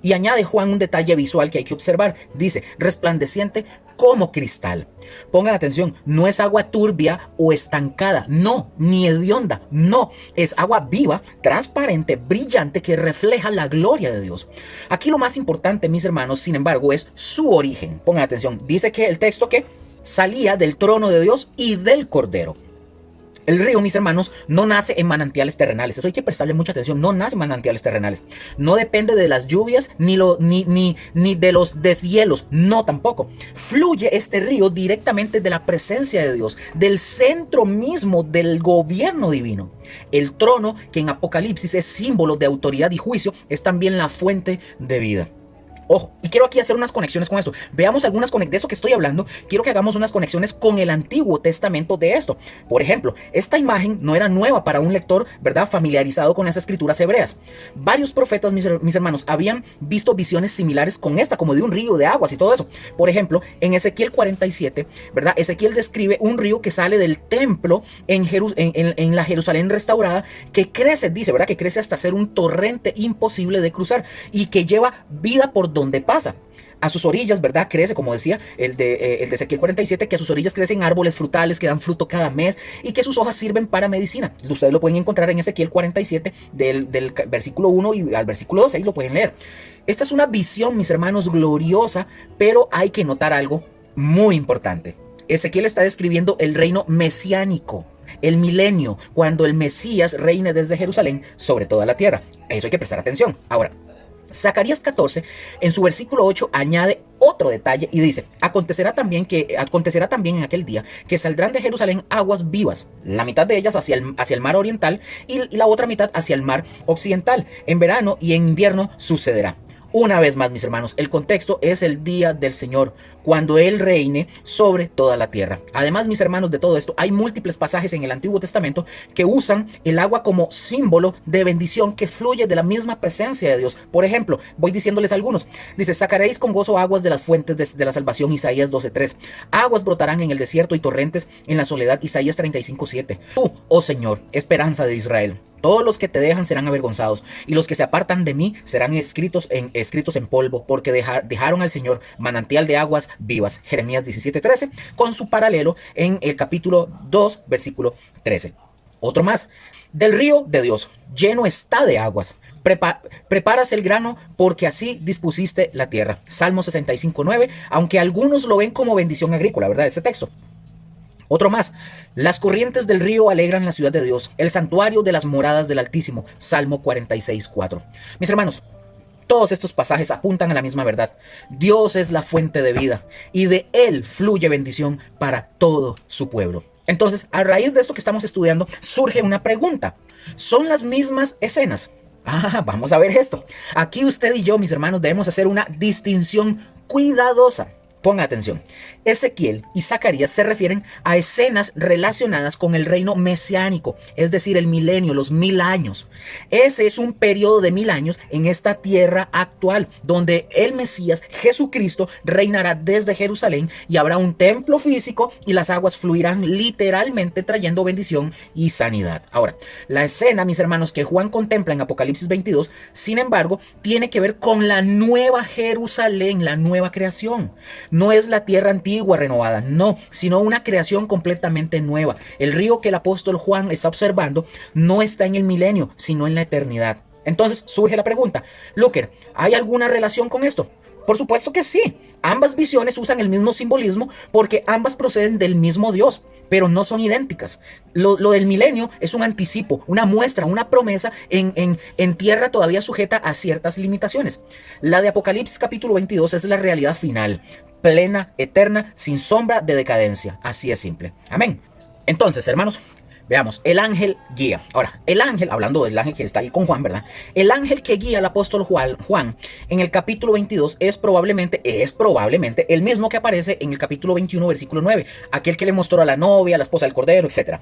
Y añade Juan un detalle visual que hay que observar. Dice, resplandeciente como cristal. Pongan atención, no es agua turbia o estancada, no, ni hedionda, no. Es agua viva, transparente, brillante, que refleja la gloria de Dios. Aquí lo más importante, mis hermanos, sin embargo, es su origen. Pongan atención, dice que el texto que salía del trono de Dios y del Cordero. El río, mis hermanos, no nace en manantiales terrenales. Eso hay que prestarle mucha atención. No nace en manantiales terrenales. No depende de las lluvias ni de los deshielos. No, tampoco. Fluye este río directamente de la presencia de Dios, del centro mismo del gobierno divino. El trono, que en Apocalipsis es símbolo de autoridad y juicio, es también la fuente de vida. Ojo, y quiero aquí hacer unas conexiones con esto. Veamos algunas conexiones de eso que estoy hablando. Quiero que hagamos unas conexiones con el Antiguo Testamento de esto. Por ejemplo, esta imagen no era nueva para un lector, ¿verdad?, familiarizado con las escrituras hebreas. Varios profetas, mis hermanos, habían visto visiones similares con esta, como de un río de aguas y todo eso. Por ejemplo, en Ezequiel 47, ¿verdad?, Ezequiel describe un río que sale del templo en la Jerusalén restaurada, que crece, dice, ¿verdad?, que crece hasta ser un torrente imposible de cruzar y que lleva vida por donde pasa. A sus orillas, ¿verdad?, crece, como decía el de Ezequiel 47, que a sus orillas crecen árboles frutales que dan fruto cada mes y que sus hojas sirven para medicina. Ustedes lo pueden encontrar en Ezequiel 47 del versículo 1 y al versículo 2, ahí lo pueden leer. Esta es una visión, mis hermanos, gloriosa, pero hay que notar algo muy importante. Ezequiel está describiendo el reino mesiánico, el milenio, cuando el Mesías reine desde Jerusalén sobre toda la tierra. A eso hay que prestar atención. Ahora, Zacarías 14, en su versículo 8, añade otro detalle y dice: acontecerá también en aquel día que saldrán de Jerusalén aguas vivas, la mitad de ellas hacia el mar oriental y la otra mitad hacia el mar occidental. En verano y en invierno sucederá. Una vez más, mis hermanos, el contexto es el día del Señor, cuando Él reine sobre toda la tierra. Además, mis hermanos, de todo esto, hay múltiples pasajes en el Antiguo Testamento que usan el agua como símbolo de bendición que fluye de la misma presencia de Dios. Por ejemplo, voy diciéndoles algunos. Dice: sacaréis con gozo aguas de las fuentes de la salvación, Isaías 12:3. Aguas brotarán en el desierto y torrentes en la soledad, Isaías 35:7. Tú, oh Señor, esperanza de Israel. Todos los que te dejan serán avergonzados, y los que se apartan de mí serán escritos en polvo, porque dejaron al Señor, manantial de aguas vivas. Jeremías 17:13, con su paralelo en el capítulo 2, versículo 13. Otro más: del río de Dios, lleno está de aguas. Preparas el grano, porque así dispusiste la tierra. Salmo 65:9, aunque algunos lo ven como bendición agrícola, ¿verdad?, este texto. Otro más: las corrientes del río alegran la ciudad de Dios, el santuario de las moradas del Altísimo. Salmo 46:4. Mis hermanos, todos estos pasajes apuntan a la misma verdad. Dios es la fuente de vida y de Él fluye bendición para todo su pueblo. Entonces, a raíz de esto que estamos estudiando, surge una pregunta. ¿Son las mismas escenas? Vamos a ver esto. Aquí usted y yo, mis hermanos, debemos hacer una distinción cuidadosa. Pongan atención. Ezequiel y Zacarías se refieren a escenas relacionadas con el reino mesiánico, es decir, el milenio, los 1000 años. Ese es un periodo de 1000 años en esta tierra actual, donde el Mesías, Jesucristo, reinará desde Jerusalén y habrá un templo físico y las aguas fluirán literalmente trayendo bendición y sanidad. Ahora, la escena, mis hermanos, que Juan contempla en Apocalipsis 22, sin embargo, tiene que ver con la nueva Jerusalén, la nueva creación. No es la tierra antigua renovada, no, sino una creación completamente nueva. El río que el apóstol Juan está observando no está en el milenio, sino en la eternidad. Entonces surge la pregunta, Luker, ¿hay alguna relación con esto? Por supuesto que sí. Ambas visiones usan el mismo simbolismo porque ambas proceden del mismo Dios, pero no son idénticas. Lo del milenio es un anticipo, una muestra, una promesa en tierra todavía sujeta a ciertas limitaciones. La de Apocalipsis capítulo 22 es la realidad final, plena, eterna, sin sombra de decadencia. Así es simple. Amén. Entonces, hermanos, veamos, el ángel guía. Ahora, el ángel, hablando del ángel que está ahí con Juan, ¿verdad? El ángel que guía al apóstol Juan en el capítulo 22 es probablemente el mismo que aparece en el capítulo 21, versículo 9. Aquel que le mostró a la novia, a la esposa del cordero, etc.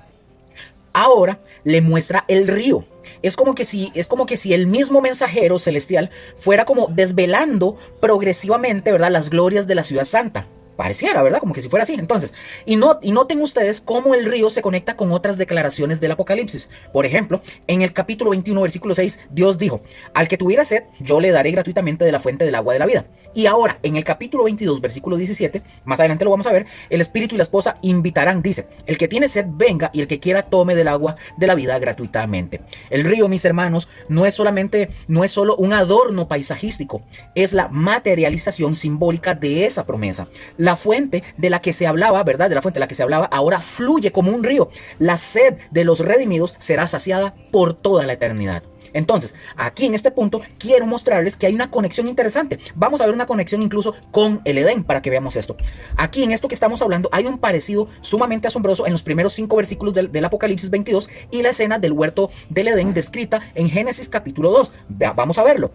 Ahora le muestra el río. Es como que si el mismo mensajero celestial fuera como desvelando progresivamente, ¿verdad?, las glorias de la ciudad santa. Pareciera, ¿verdad? Como que si fuera así. Entonces, y noten ustedes cómo el río se conecta con otras declaraciones del Apocalipsis. Por ejemplo, en el capítulo 21, versículo 6, Dios dijo, al que tuviera sed, yo le daré gratuitamente de la fuente del agua de la vida. Y ahora, en el capítulo 22, versículo 17, más adelante lo vamos a ver, el espíritu y la esposa invitarán, dice, el que tiene sed, venga, y el que quiera tome del agua de la vida gratuitamente. El río, mis hermanos, no es solo un adorno paisajístico, es la materialización simbólica de esa promesa. La fuente de la que se hablaba, ¿verdad? De la fuente de la que se hablaba, ahora fluye como un río. La sed de los redimidos será saciada por toda la eternidad. Entonces, aquí en este punto quiero mostrarles que hay una conexión interesante. Vamos a ver una conexión incluso con el Edén para que veamos esto. Aquí en esto que estamos hablando hay un parecido sumamente asombroso en los primeros 5 versículos del Apocalipsis 22 y la escena del huerto del Edén descrita en Génesis capítulo 2. Vamos a verlo.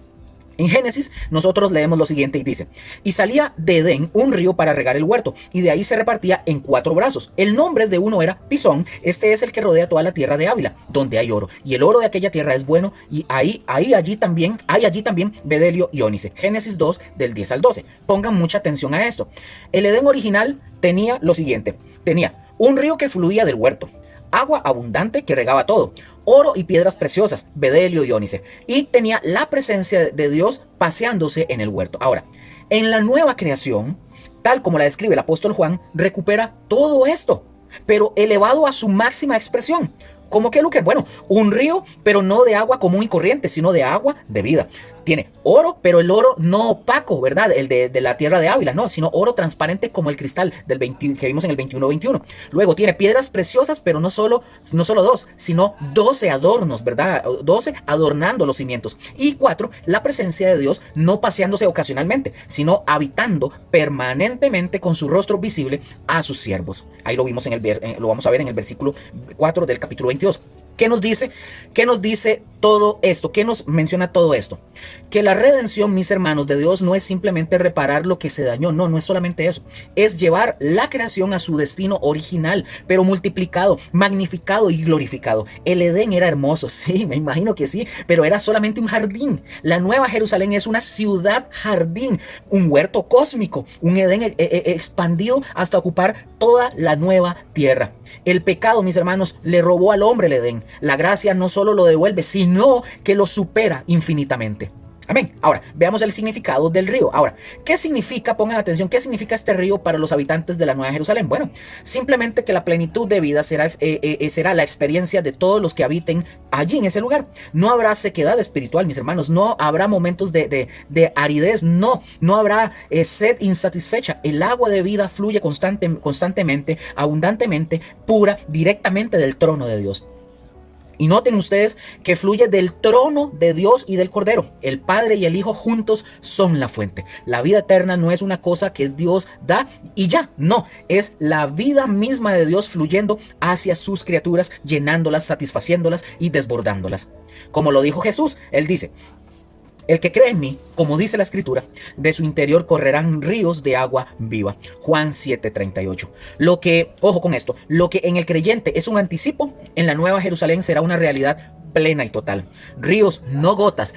En Génesis nosotros leemos lo siguiente y dice, y salía de Edén un río para regar el huerto, y de ahí se repartía en 4 brazos. El nombre de uno era Pisón, este es el que rodea toda la tierra de Ávila, donde hay oro, y el oro de aquella tierra es bueno, y allí también bedelio y ónice. Génesis 2 del 10 al 12. Pongan mucha atención a esto. El Edén original tenía lo siguiente, tenía un río que fluía del huerto, agua abundante que regaba todo, oro y piedras preciosas, bedelio y ónice, y tenía la presencia de Dios paseándose en el huerto. Ahora, en la nueva creación, tal como la describe el apóstol Juan, recupera todo esto, pero elevado a su máxima expresión. ¿Cómo que, Luker? Bueno, un río, pero no de agua común y corriente, sino de agua de vida. Tiene oro, pero el oro no opaco, ¿verdad? El de la tierra de Ávila, no, sino oro transparente como el cristal que vimos en el 21-21. Luego tiene piedras preciosas, pero no solo 2, sino 12 adornos, ¿verdad? 12 adornando los cimientos. Y 4, la presencia de Dios no paseándose ocasionalmente, sino habitando permanentemente con su rostro visible a sus siervos. Ahí lo vimos lo vamos a ver en el versículo 4 del capítulo 22. ¿Qué nos dice? ¿Qué nos dice todo esto? ¿Qué nos menciona todo esto? Que la redención, mis hermanos, de Dios no es simplemente reparar lo que se dañó. No es solamente eso. Es llevar la creación a su destino original, pero multiplicado, magnificado y glorificado. El Edén era hermoso, sí, me imagino que sí, pero era solamente un jardín. La Nueva Jerusalén es una ciudad jardín, un huerto cósmico, un Edén expandido hasta ocupar toda la nueva tierra. El pecado, mis hermanos, le robó al hombre el Edén. La gracia no solo lo devuelve, sino que lo supera infinitamente. Amén. Ahora, veamos el significado del río. Ahora, ¿qué significa? Pongan atención, ¿qué significa este río para los habitantes de la Nueva Jerusalén? Bueno, simplemente que la plenitud de vida será la experiencia de todos los que habiten allí en ese lugar. No habrá sequedad espiritual, mis hermanos. No habrá momentos de aridez. No habrá sed insatisfecha. El agua de vida fluye constantemente, abundantemente, pura, directamente del trono de Dios. Y noten ustedes que fluye del trono de Dios y del Cordero. El Padre y el Hijo juntos son la fuente. La vida eterna no es una cosa que Dios da y ya, no. Es la vida misma de Dios fluyendo hacia sus criaturas, llenándolas, satisfaciéndolas y desbordándolas. Como lo dijo Jesús, Él dice, el que cree en mí, como dice la Escritura, de su interior correrán ríos de agua viva. Juan 7:38. Ojo con esto, lo que en el creyente es un anticipo, en la Nueva Jerusalén será una realidad plena y total. Ríos, no gotas,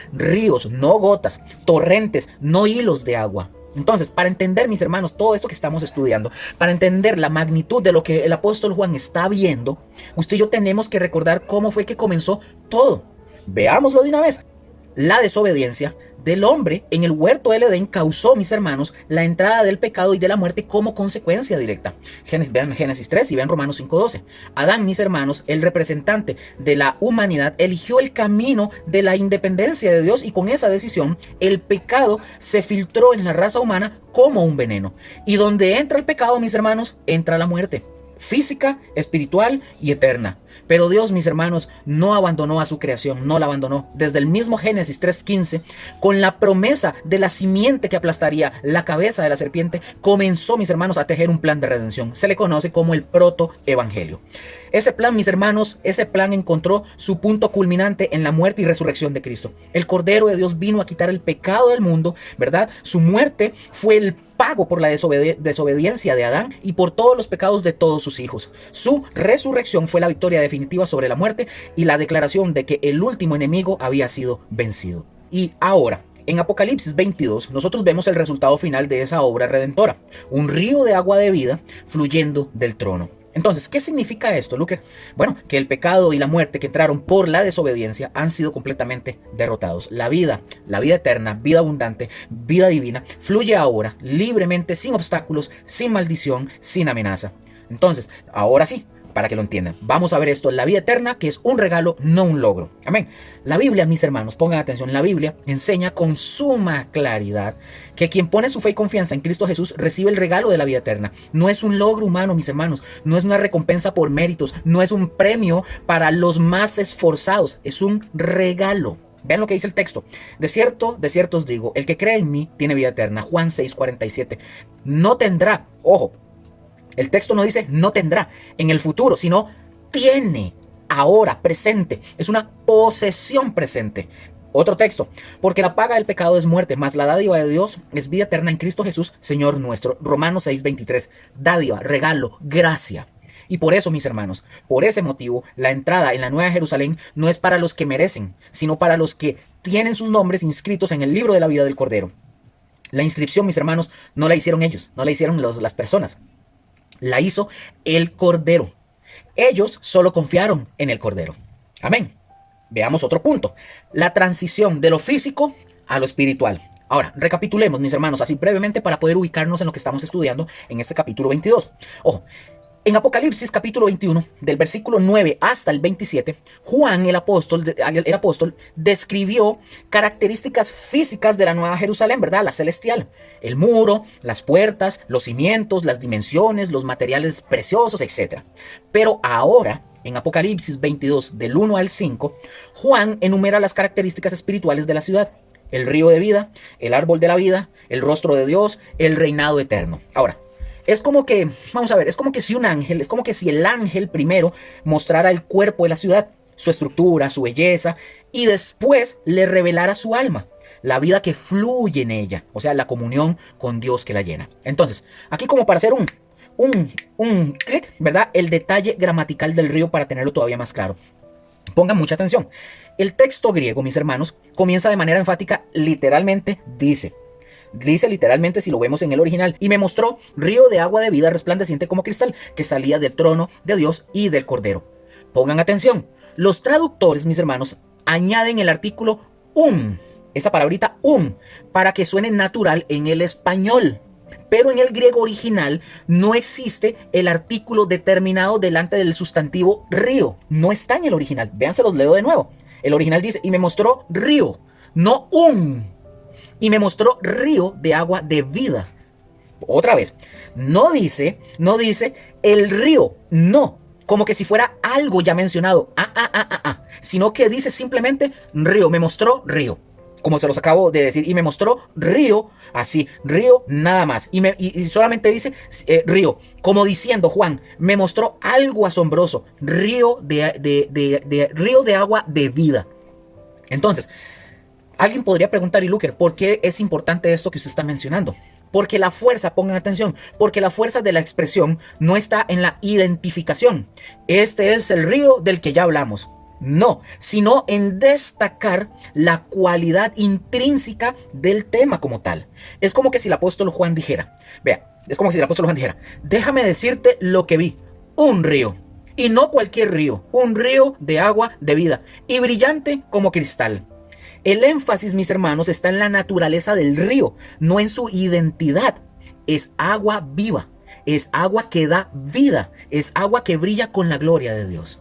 torrentes, no hilos de agua. Entonces, para entender, mis hermanos, todo esto que estamos estudiando, para entender la magnitud de lo que el apóstol Juan está viendo, usted y yo tenemos que recordar cómo fue que comenzó todo. Veámoslo de una vez. La desobediencia del hombre en el huerto del Edén causó, mis hermanos, la entrada del pecado y de la muerte como consecuencia directa. Vean Génesis 3 y vean Romanos 5:12. Adán, mis hermanos, el representante de la humanidad, eligió el camino de la independencia de Dios, y con esa decisión el pecado se filtró en la raza humana como un veneno. Y donde entra el pecado, mis hermanos, entra la muerte física, espiritual y eterna. Pero Dios, mis hermanos, no abandonó a su creación, no la abandonó. Desde el mismo Génesis 3:15, con la promesa de la simiente que aplastaría la cabeza de la serpiente, comenzó, mis hermanos, a tejer un plan de redención. Se le conoce como el protoevangelio. Ese plan, mis hermanos, ese plan encontró su punto culminante en la muerte y resurrección de Cristo. El Cordero de Dios vino a quitar el pecado del mundo, ¿verdad? Su muerte fue el pago por la desobediencia de Adán y por todos los pecados de todos sus hijos. Su resurrección fue la victoria definitiva sobre la muerte y la declaración de que el último enemigo había sido vencido. Y ahora, en Apocalipsis 22, nosotros vemos el resultado final de esa obra redentora: un río de agua de vida fluyendo del trono. Entonces, ¿qué significa esto, Luque? Bueno, que el pecado y la muerte que entraron por la desobediencia han sido completamente derrotados. La vida eterna, vida abundante, vida divina, fluye ahora libremente, sin obstáculos, sin maldición, sin amenaza. Entonces, ahora sí, para que lo entiendan, vamos a ver esto: la vida eterna, que es un regalo, no un logro. Amén. La Biblia, mis hermanos, pongan atención, la Biblia enseña con suma claridad que quien pone su fe y confianza en Cristo Jesús recibe el regalo de la vida eterna. No es un logro humano, mis hermanos, no es una recompensa por méritos, no es un premio para los más esforzados, es un regalo. Vean lo que dice el texto: de cierto os digo, el que cree en mí tiene vida eterna. Juan 6:47. No tendrá, ojo, el texto no dice no tendrá en el futuro, sino tiene ahora, presente. Es una posesión presente. Otro texto: porque la paga del pecado es muerte, mas la dádiva de Dios es vida eterna en Cristo Jesús, Señor nuestro. Romanos 6:23. Dádiva, regalo, gracia. Y por eso, mis hermanos, por ese motivo, la entrada en la Nueva Jerusalén no es para los que merecen, sino para los que tienen sus nombres inscritos en el libro de la vida del Cordero. La inscripción, mis hermanos, no la hicieron ellos, no la hicieron las personas. La hizo el Cordero. Ellos solo confiaron en el Cordero. Amén. Veamos otro punto: la transición de lo físico a lo espiritual. Ahora, recapitulemos, mis hermanos, así brevemente para poder ubicarnos en lo que estamos estudiando en este capítulo 22. Ojo, en Apocalipsis capítulo 21, del versículo 9 hasta el 27, Juan el apóstol describió características físicas de la Nueva Jerusalén, ¿verdad? La celestial: el muro, las puertas, los cimientos, las dimensiones, los materiales preciosos, etc. Pero ahora, en Apocalipsis 22, del 1 al 5, Juan enumera las características espirituales de la ciudad: el río de vida, el árbol de la vida, el rostro de Dios, el reinado eterno. Ahora, es como que, vamos a ver, es como que si el ángel primero mostrara el cuerpo de la ciudad, su estructura, su belleza, y después le revelara su alma, la vida que fluye en ella, o sea, la comunión con Dios que la llena. Entonces, aquí como para hacer un clic, ¿verdad? El detalle gramatical del río para tenerlo todavía más claro. Pongan mucha atención. El texto griego, mis hermanos, comienza de manera enfática, literalmente dice literalmente, si lo vemos en el original: y me mostró río de agua de vida resplandeciente como cristal, que salía del trono de Dios y del Cordero. Pongan atención, los traductores, mis hermanos, añaden el artículo esa palabrita para que suene natural en el español. Pero en el griego original no existe el artículo determinado delante del sustantivo río. No está en el original. Vean, se los leo de nuevo. El original dice: y me mostró río, no y me mostró río de agua de vida. Otra vez, no dice el río, no, como que si fuera algo ya mencionado, sino que dice simplemente río, me mostró río, como se los acabo de decir, y me mostró río, así, río nada más, y solamente dice río, como diciendo: Juan, me mostró algo asombroso, río río de agua de vida. Entonces, alguien podría preguntar: y Luker, ¿por qué es importante esto que usted está mencionando? Porque la fuerza, pongan atención, porque la fuerza de la expresión no está en la identificación. Este es el río del que ya hablamos. No, sino en destacar la cualidad intrínseca del tema como tal. Es como que si el apóstol Juan dijera, déjame decirte lo que vi: un río, y no cualquier río, un río de agua de vida, y brillante como cristal. El énfasis, mis hermanos, está en la naturaleza del río, no en su identidad. Es agua viva, es agua que da vida, es agua que brilla con la gloria de Dios.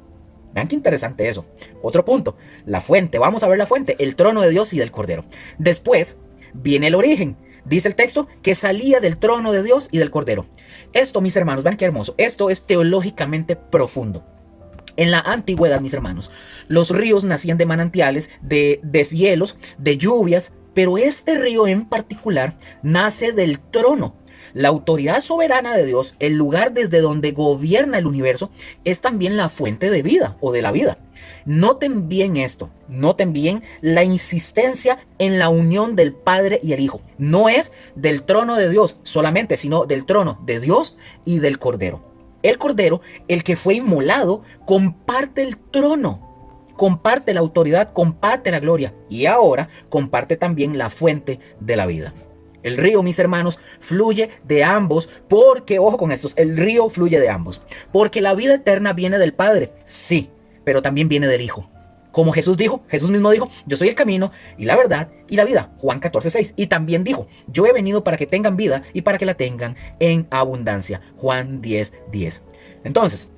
Vean qué interesante eso. Otro punto, la fuente. Vamos a ver la fuente, el trono de Dios y del Cordero. Después viene el origen. Dice el texto que salía del trono de Dios y del Cordero. Esto, mis hermanos, vean qué hermoso. Esto es teológicamente profundo. En la antigüedad, mis hermanos, los ríos nacían de manantiales, de deshielos, de lluvias, pero este río en particular nace del trono. La autoridad soberana de Dios, el lugar desde donde gobierna el universo, es también la fuente de vida o de la vida. Noten bien esto, noten bien la insistencia en la unión del Padre y el Hijo. No es del trono de Dios solamente, sino del trono de Dios y del Cordero. El Cordero, el que fue inmolado, comparte el trono, comparte la autoridad, comparte la gloria y ahora comparte también la fuente de la vida. El río, mis hermanos, fluye de ambos porque, ojo con estos, el río fluye de ambos. Porque la vida eterna viene del Padre, sí, pero también viene del Hijo. Como Jesús dijo, Jesús mismo dijo, yo soy el camino y la verdad y la vida. Juan 14:6. Y también dijo, yo he venido para que tengan vida y para que la tengan en abundancia. Juan 10:10. Entonces,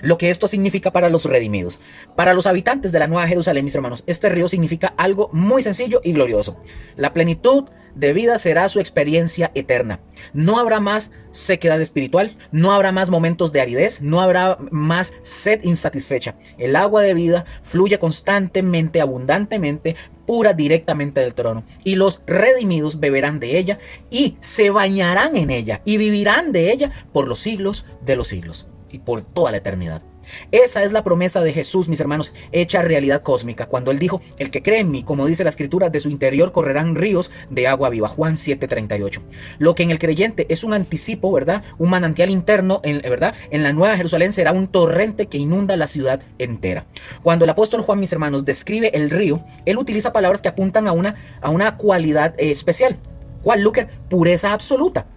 lo que esto significa para los redimidos. Para los habitantes de la Nueva Jerusalén, mis hermanos, este río significa algo muy sencillo y glorioso. La plenitud de vida será su experiencia eterna. No habrá más sequedad espiritual, no habrá más momentos de aridez, no habrá más sed insatisfecha. El agua de vida fluye constantemente, abundantemente, pura directamente del trono. Y los redimidos beberán de ella y se bañarán en ella y vivirán de ella por los siglos de los siglos y por toda la eternidad. Esa es la promesa de Jesús, mis hermanos, hecha realidad cósmica, cuando Él dijo, el que cree en mí, como dice la Escritura, de su interior correrán ríos de agua viva, Juan 7:38. Lo que en el creyente es un anticipo, ¿verdad? Un manantial interno, ¿verdad? En la Nueva Jerusalén será un torrente que inunda la ciudad entera. Cuando el apóstol Juan, mis hermanos, describe el río, él utiliza palabras que apuntan a una cualidad especial. ¿Cuál, Luker? Pureza absoluta.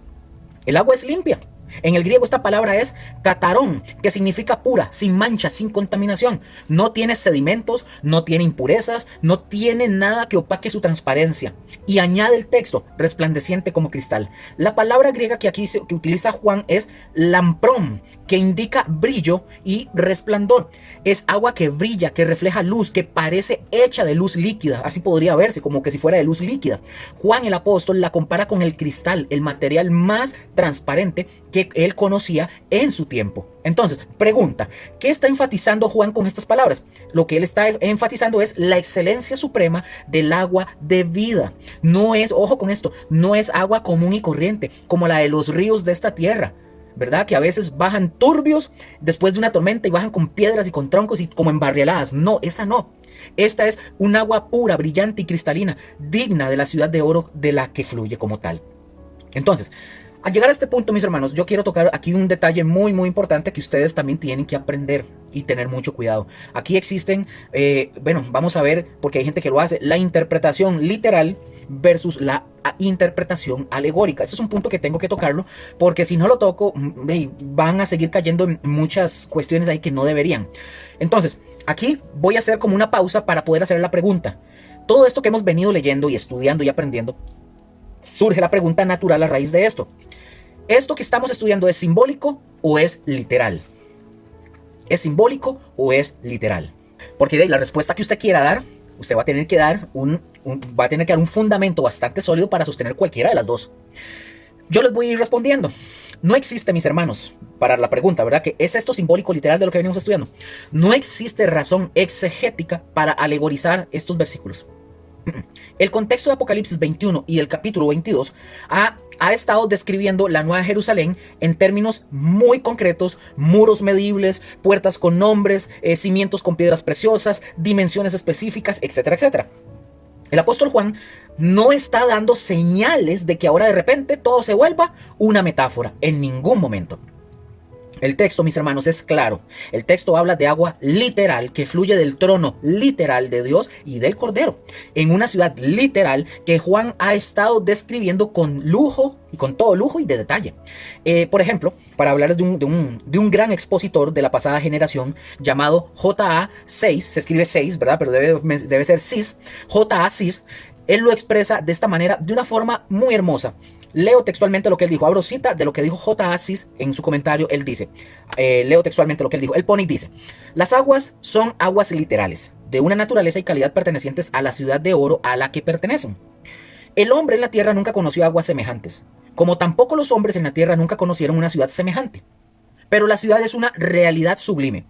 El agua es limpia. En el griego esta palabra es catarón, que significa pura, sin mancha, sin contaminación. No tiene sedimentos, no tiene impurezas, no tiene nada que opaque su transparencia. Y añade el texto, resplandeciente como cristal. La palabra griega que aquí que utiliza Juan es lamprón, que indica brillo y resplandor. Es agua que brilla, que refleja luz, que parece hecha de luz líquida. Así podría verse, como que si fuera de luz líquida. Juan el apóstol la compara con el cristal, el material más transparente que él conocía en su tiempo. Entonces, pregunta, ¿qué está enfatizando Juan con estas palabras? Lo que él está enfatizando es la excelencia suprema del agua de vida. No es, ojo con esto, no es agua común y corriente, como la de los ríos de esta tierra, ¿verdad? Que a veces bajan turbios después de una tormenta y bajan con piedras y con troncos y como embarrialadas. No, esa no. Esta es un agua pura, brillante y cristalina, digna de la ciudad de oro de la que fluye como tal. Entonces, al llegar a este punto, mis hermanos, yo quiero tocar aquí un detalle muy importante que ustedes también tienen que aprender y tener mucho cuidado. Aquí existen, bueno, vamos a ver, porque hay gente que lo hace, la interpretación literal versus la interpretación alegórica. Ese es un punto que tengo que tocarlo, porque si no lo toco, van a seguir cayendo en muchas cuestiones ahí que no deberían. Entonces, aquí voy a hacer como una pausa para poder hacer la pregunta. Todo esto que hemos venido leyendo y estudiando y aprendiendo, surge la pregunta natural a raíz de esto. ¿Esto que estamos estudiando es simbólico o es literal? ¿Es simbólico o es literal? Porque de la respuesta que usted quiera dar, usted va a tener que dar un fundamento bastante sólido para sostener cualquiera de las dos. Yo les voy a ir respondiendo. No existe, mis hermanos, para la pregunta, ¿verdad? ¿Que es esto simbólico literal de lo que venimos estudiando? No existe razón exegética para alegorizar estos versículos. El contexto de Apocalipsis 21 y el capítulo 22 ha estado describiendo la Nueva Jerusalén en términos muy concretos: muros medibles, puertas con nombres, cimientos con piedras preciosas, dimensiones específicas, etcétera, etcétera. El apóstol Juan no está dando señales de que ahora de repente todo se vuelva una metáfora, en ningún momento. El texto, mis hermanos, es claro. El texto habla de agua literal que fluye del trono literal de Dios y del Cordero, en una ciudad literal que Juan ha estado describiendo con lujo y con todo lujo y de detalle. Por ejemplo, para hablar de un gran expositor de la pasada generación llamado J.A. Seiss, se escribe 6, ¿verdad? Pero debe ser Cis, J.A. Seiss. Él lo expresa de esta manera, de una forma muy hermosa. Leo textualmente lo que él dijo. Abro cita de lo que dijo J.A. Seiss en su comentario. Él dice, leo textualmente lo que él dijo. Él pone y dice: las aguas son aguas literales, de una naturaleza y calidad pertenecientes a la ciudad de oro a la que pertenecen. El hombre en la tierra nunca conoció aguas semejantes, como tampoco los hombres en la tierra nunca conocieron una ciudad semejante. Pero la ciudad es una realidad sublime,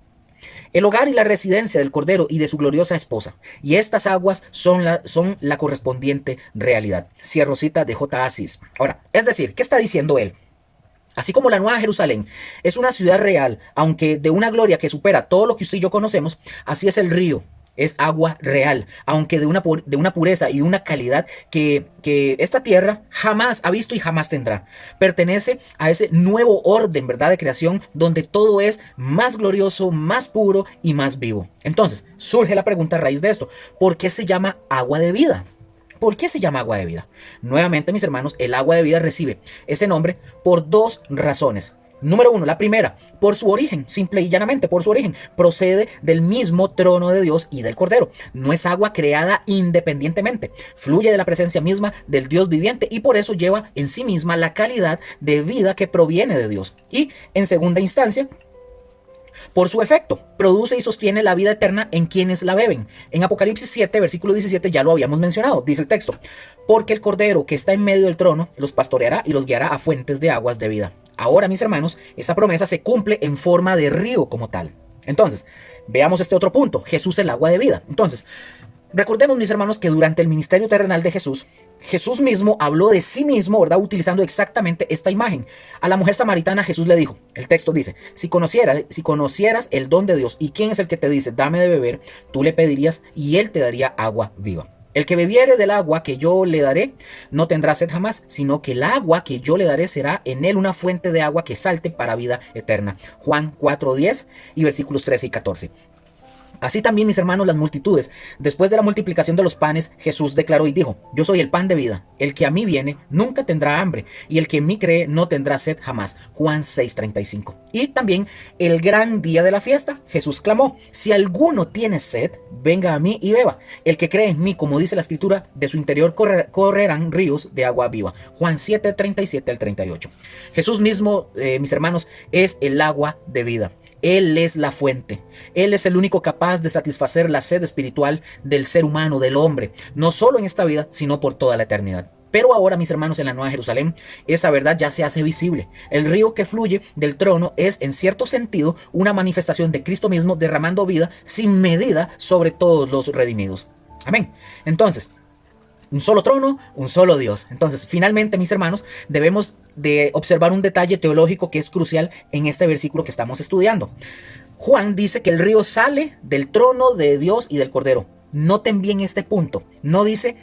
el hogar y la residencia del Cordero y de su gloriosa esposa, y estas aguas son la correspondiente realidad. Cierro cita de J.A. Seiss. Ahora, es decir, ¿qué está diciendo él? Así como la Nueva Jerusalén es una ciudad real, aunque de una gloria que supera todo lo que usted y yo conocemos, así es el río. Es agua real, aunque de una pureza y una calidad que esta tierra jamás ha visto y jamás tendrá. Pertenece a ese nuevo orden, ¿verdad?, de creación, donde todo es más glorioso, más puro y más vivo. Entonces, surge la pregunta a raíz de esto: ¿por qué se llama agua de vida? ¿Por qué se llama agua de vida? Nuevamente, mis hermanos, el agua de vida recibe ese nombre por dos razones. Número uno, la primera, por su origen, simple y llanamente por su origen. Procede del mismo trono de Dios y del Cordero. No es agua creada independientemente. Fluye de la presencia misma del Dios viviente y por eso lleva en sí misma la calidad de vida que proviene de Dios. Y en segunda instancia, por su efecto, produce y sostiene la vida eterna en quienes la beben. En Apocalipsis 7, versículo 17, ya lo habíamos mencionado, dice el texto: porque el Cordero que está en medio del trono los pastoreará y los guiará a fuentes de aguas de vida. Ahora, mis hermanos, esa promesa se cumple en forma de río como tal. Entonces, veamos este otro punto: Jesús, el agua de vida. Entonces, recordemos, mis hermanos, que durante el ministerio terrenal de Jesús, Jesús mismo habló de sí mismo, ¿verdad?, utilizando exactamente esta imagen. A la mujer samaritana Jesús le dijo, el texto dice: si conocieras el don de Dios y quién es el que te dice dame de beber, tú le pedirías y él te daría agua viva. El que bebiere del agua que yo le daré no tendrá sed jamás, sino que el agua que yo le daré será en él una fuente de agua que salte para vida eterna. Juan 4:10 y versículos 13 y 14. Así también, mis hermanos, las multitudes. Después de la multiplicación de los panes, Jesús declaró y dijo: yo soy el pan de vida. El que a mí viene nunca tendrá hambre, y el que en mí cree no tendrá sed jamás. Juan 6:35. Y también el gran día de la fiesta, Jesús clamó: si alguno tiene sed, venga a mí y beba. El que cree en mí, como dice la escritura, de su interior correrán ríos de agua viva. Juan 7:37 al 38. Jesús mismo, mis hermanos, es el agua de vida. Él es la fuente. Él es el único capaz de satisfacer la sed espiritual del ser humano, del hombre, no solo en esta vida, sino por toda la eternidad. Pero ahora, mis hermanos, en la Nueva Jerusalén, esa verdad ya se hace visible. El río que fluye del trono es, en cierto sentido, una manifestación de Cristo mismo derramando vida sin medida sobre todos los redimidos. Amén. Entonces, un solo trono, un solo Dios. Entonces, finalmente, mis hermanos, debemos de observar un detalle teológico que es crucial en este versículo que estamos estudiando. Juan dice que el río sale del trono de Dios y del Cordero. Noten bien este punto. No dice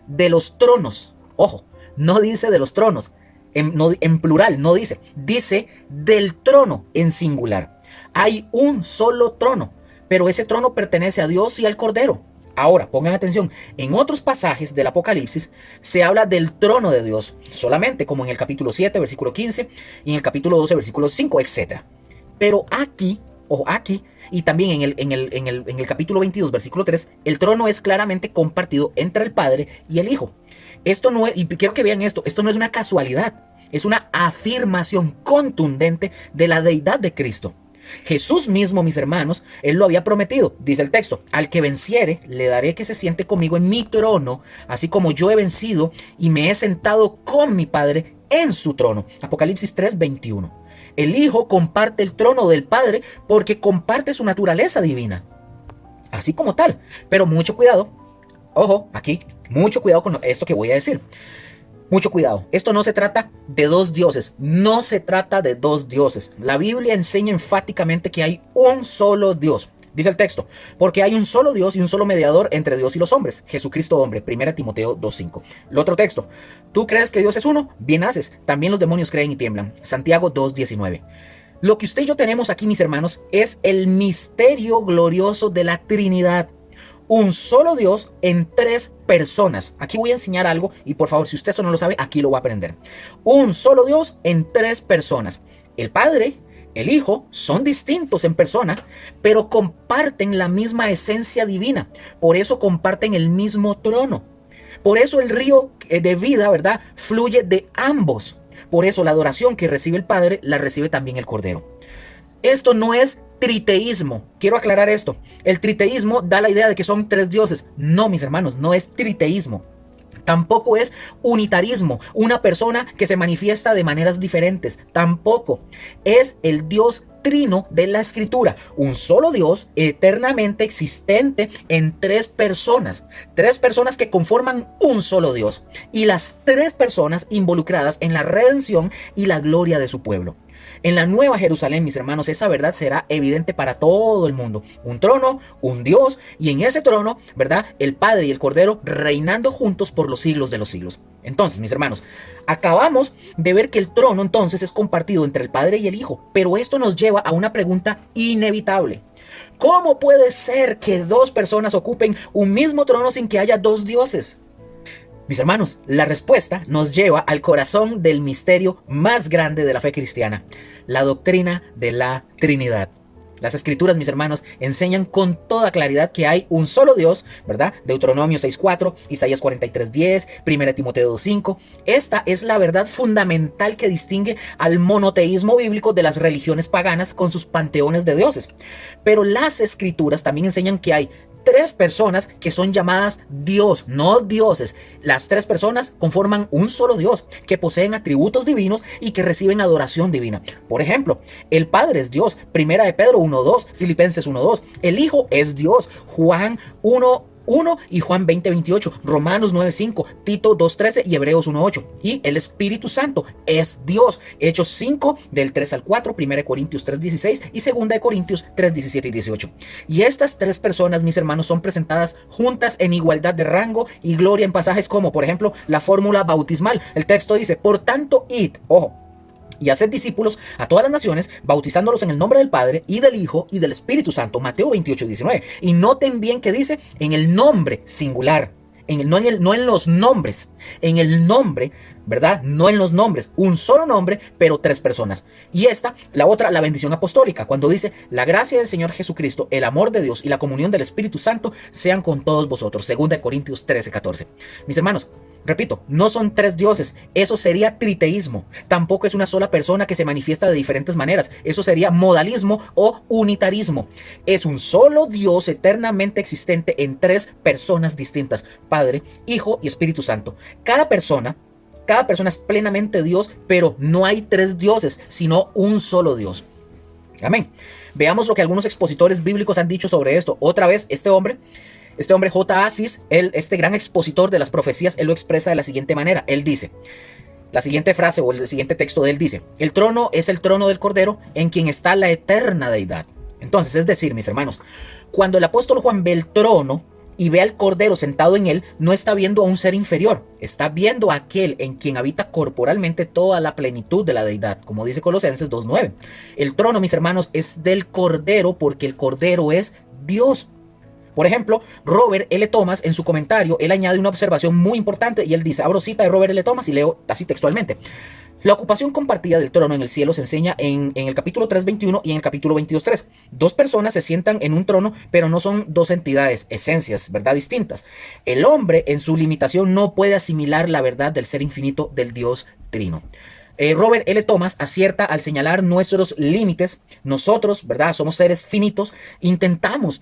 de los tronos. Ojo, no dice de los tronos. En plural, no dice. Dice del trono en singular. Hay un solo trono, pero ese trono pertenece a Dios y al Cordero. Ahora, pongan atención, en otros pasajes del Apocalipsis se habla del trono de Dios solamente, como en el capítulo 7, versículo 15, y en el capítulo 12, versículo 5, etc. Pero aquí, ojo, aquí, y también en el capítulo 22, versículo 3, el trono es claramente compartido entre el Padre y el Hijo. Esto no es, y quiero que vean esto no es una casualidad, es una afirmación contundente de la deidad de Cristo. Jesús mismo, mis hermanos, él lo había prometido, dice el texto: al que venciere le daré que se siente conmigo en mi trono, así como yo he vencido y me he sentado con mi Padre en su trono. Apocalipsis 3:21. El Hijo comparte el trono del Padre porque comparte su naturaleza divina, así como tal. Pero mucho cuidado, ojo, aquí, mucho cuidado con esto que voy a decir. Mucho cuidado, esto no se trata de dos dioses, no se trata de dos dioses. La Biblia enseña enfáticamente que hay un solo Dios. Dice el texto: porque hay un solo Dios y un solo mediador entre Dios y los hombres, Jesucristo hombre. 1 Timoteo 2:5. El otro texto: ¿tú crees que Dios es uno? Bien haces, también los demonios creen y tiemblan. Santiago 2:19. Lo que usted y yo tenemos aquí, mis hermanos, es el misterio glorioso de la Trinidad. Un solo Dios en tres personas. Aquí voy a enseñar algo y por favor, si usted eso no lo sabe, aquí lo va a aprender. Un solo Dios en tres personas. El Padre, el Hijo son distintos en persona, pero comparten la misma esencia divina. Por eso comparten el mismo trono. Por eso el río de vida, ¿verdad?, fluye de ambos. Por eso la adoración que recibe el Padre la recibe también el Cordero. Esto no es triteísmo. Quiero aclarar esto. El triteísmo da la idea de que son tres dioses. No, mis hermanos, no es triteísmo. Tampoco es unitarismo, una persona que se manifiesta de maneras diferentes. Tampoco es el Dios trino de la Escritura, un solo Dios eternamente existente en tres personas que conforman un solo Dios, y las tres personas involucradas en la redención y la gloria de su pueblo. En la Nueva Jerusalén, mis hermanos, esa verdad será evidente para todo el mundo. Un trono, un Dios, y en ese trono, ¿verdad?, el Padre y el Cordero reinando juntos por los siglos de los siglos. Entonces, mis hermanos, acabamos de ver que el trono entonces es compartido entre el Padre y el Hijo, pero esto nos lleva a una pregunta inevitable. ¿Cómo puede ser que dos personas ocupen un mismo trono sin que haya dos dioses? Mis hermanos, la respuesta nos lleva al corazón del misterio más grande de la fe cristiana, la doctrina de la Trinidad. Las Escrituras, mis hermanos, enseñan con toda claridad que hay un solo Dios, ¿verdad? Deuteronomio 6:4, Isaías 43:10, 1 Timoteo 2:5. Esta es la verdad fundamental que distingue al monoteísmo bíblico de las religiones paganas con sus panteones de dioses. Pero las Escrituras también enseñan que hay tres personas que son llamadas Dios, no dioses. Las tres personas conforman un solo Dios, que poseen atributos divinos y que reciben adoración divina. Por ejemplo, el Padre es Dios, 1 de Pedro 1:2, Filipenses 1:2. El Hijo es Dios, Juan 1:1 y Juan 20:28, Romanos 9:5, Tito 2:13 y Hebreos 1:8. Y el Espíritu Santo es Dios, Hechos 5 del 3 al 4, 1 Corintios 3:16 y 2 Corintios 3:17 y 18. Y estas tres personas, mis hermanos, son presentadas juntas en igualdad de rango y gloria en pasajes como, por ejemplo, la fórmula bautismal. El texto dice, por tanto, id, ojo, y haced discípulos a todas las naciones, bautizándolos en el nombre del Padre y del Hijo y del Espíritu Santo. Mateo 28:19. Y noten bien que dice en el nombre singular, no en los nombres, en el nombre, ¿verdad? No en los nombres, un solo nombre, pero tres personas. Y la otra, la bendición apostólica, cuando dice, la gracia del Señor Jesucristo, el amor de Dios y la comunión del Espíritu Santo sean con todos vosotros. 2 Corintios 13:14. Mis hermanos, repito, no son tres dioses, eso sería triteísmo. Tampoco es una sola persona que se manifiesta de diferentes maneras, eso sería modalismo o unitarismo. Es un solo Dios eternamente existente en tres personas distintas, Padre, Hijo y Espíritu Santo. Cada persona es plenamente Dios, pero no hay tres dioses, sino un solo Dios. Amén. Veamos lo que algunos expositores bíblicos han dicho sobre esto. Otra vez, este hombre J. Asis, este gran expositor de las profecías, él lo expresa de la siguiente manera. Él dice, la siguiente frase o el siguiente texto de él dice, el trono es el trono del Cordero en quien está la eterna deidad. Entonces, es decir, mis hermanos, cuando el apóstol Juan ve el trono y ve al Cordero sentado en él, no está viendo a un ser inferior, está viendo a aquel en quien habita corporalmente toda la plenitud de la deidad, como dice Colosenses 2:9. El trono, mis hermanos, es del Cordero porque el Cordero es Dios. Por ejemplo, Robert L. Thomas, en su comentario, él añade una observación muy importante y él dice, abro cita de Robert L. Thomas y leo así textualmente. La ocupación compartida del trono en el cielo se enseña en el capítulo 3:21 y en el capítulo 22:3. Dos personas se sientan en un trono, pero no son dos entidades, esencias, ¿verdad?, distintas. El hombre, en su limitación, no puede asimilar la verdad del ser infinito del Dios trino. Robert L. Thomas acierta al señalar nuestros límites. Nosotros, ¿verdad?, somos seres finitos,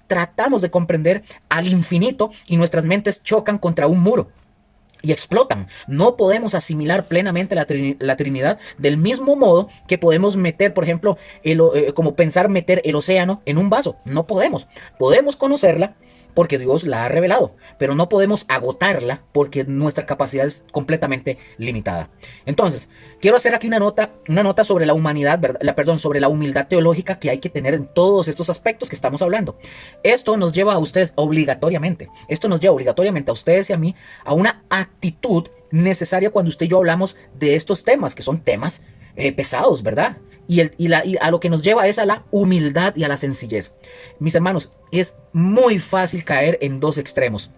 tratamos de comprender al infinito y nuestras mentes chocan contra un muro y explotan. No podemos asimilar plenamente la Trinidad del mismo modo que podemos meter, por ejemplo, como pensar meter el océano en un vaso. No podemos. Podemos conocerla porque Dios la ha revelado, pero no podemos agotarla porque nuestra capacidad es completamente limitada. Entonces, quiero hacer aquí una nota sobre la humanidad, sobre la humildad teológica que hay que tener en todos estos aspectos que estamos hablando. Esto nos lleva a ustedes obligatoriamente a ustedes y a mí a una actitud necesaria cuando usted y yo hablamos de estos temas, que son temas pesados, ¿verdad? y a lo que nos lleva es a la humildad y a la sencillez. Mis hermanos, es muy fácil caer en dos extremos.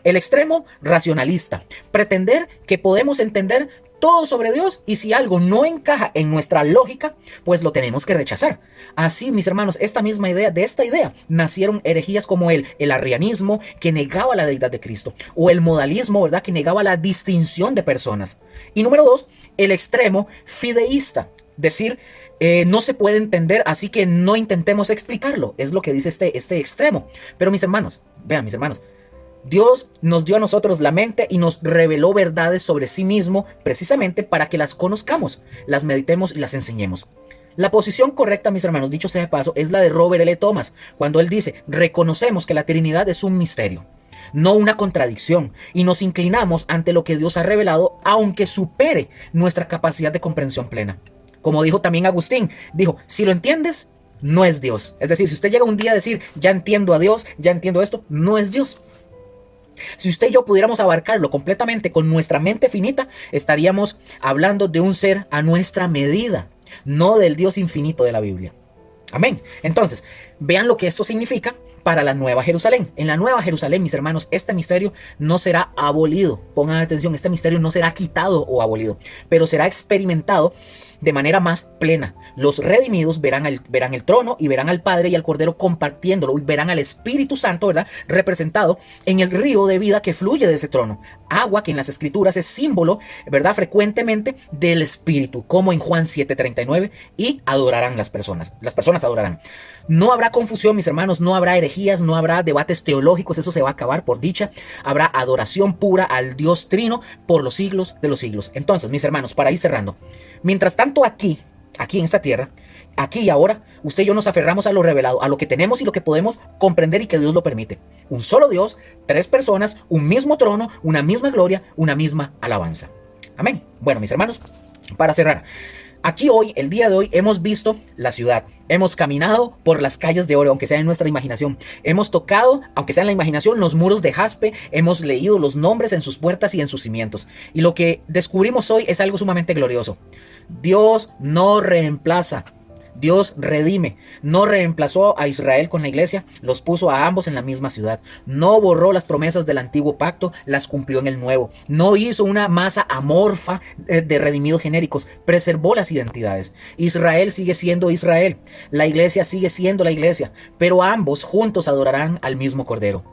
El extremo racionalista, pretender que podemos entender todo sobre Dios y si algo no encaja en nuestra lógica, pues lo tenemos que rechazar. Así, mis hermanos, de esta idea nacieron herejías como el arrianismo, que negaba la deidad de Cristo, o el modalismo, ¿verdad?, que negaba la distinción de personas. Y número dos, el extremo fideísta, decir, no se puede entender, así que no intentemos explicarlo. Es lo que dice este extremo. Pero mis hermanos, vean, mis hermanos, Dios nos dio a nosotros la mente y nos reveló verdades sobre sí mismo precisamente para que las conozcamos, las meditemos y las enseñemos. La posición correcta, mis hermanos, dicho sea de paso, es la de Robert L. Thomas, cuando él dice, reconocemos que la Trinidad es un misterio, no una contradicción, y nos inclinamos ante lo que Dios ha revelado, aunque supere nuestra capacidad de comprensión plena. Como dijo también Agustín, dijo, si lo entiendes, no es Dios. Es decir, si usted llega un día a decir, ya entiendo a Dios, ya entiendo esto, no es Dios. Si usted y yo pudiéramos abarcarlo completamente con nuestra mente finita, estaríamos hablando de un ser a nuestra medida, no del Dios infinito de la Biblia. Amén. Entonces, vean lo que esto significa para la Nueva Jerusalén. En la Nueva Jerusalén, mis hermanos, este misterio no será abolido. Pongan atención, este misterio no será quitado o abolido, pero será experimentado de manera más plena. Los redimidos verán el trono y verán al Padre y al Cordero compartiéndolo, y verán al Espíritu Santo, ¿verdad?, representado en el río de vida que fluye de ese trono. Agua que en las Escrituras es símbolo, ¿verdad?, frecuentemente del Espíritu, como en Juan 7:39, y adorarán las personas adorarán. No habrá confusión, mis hermanos, no habrá herejías, no habrá debates teológicos, eso se va a acabar por dicha. Habrá adoración pura al Dios Trino por los siglos de los siglos. Entonces, mis hermanos, para ir cerrando, mientras tanto aquí en esta tierra, aquí y ahora, usted y yo nos aferramos a lo revelado, a lo que tenemos y lo que podemos comprender y que Dios lo permite. Un solo Dios, tres personas, un mismo trono, una misma gloria, una misma alabanza. Amén. Bueno, mis hermanos, para cerrar, aquí hoy, el día de hoy, hemos visto la ciudad. Hemos caminado por las calles de oro, aunque sea en nuestra imaginación. Hemos tocado, aunque sea en la imaginación, los muros de jaspe. Hemos leído los nombres en sus puertas y en sus cimientos. Y lo que descubrimos hoy es algo sumamente glorioso. Dios no reemplaza. Dios redime. No reemplazó a Israel con la iglesia, los puso a ambos en la misma ciudad. No borró las promesas del antiguo pacto, las cumplió en el nuevo. No hizo una masa amorfa de redimidos genéricos, preservó las identidades. Israel sigue siendo Israel, la iglesia sigue siendo la iglesia, pero ambos juntos adorarán al mismo Cordero.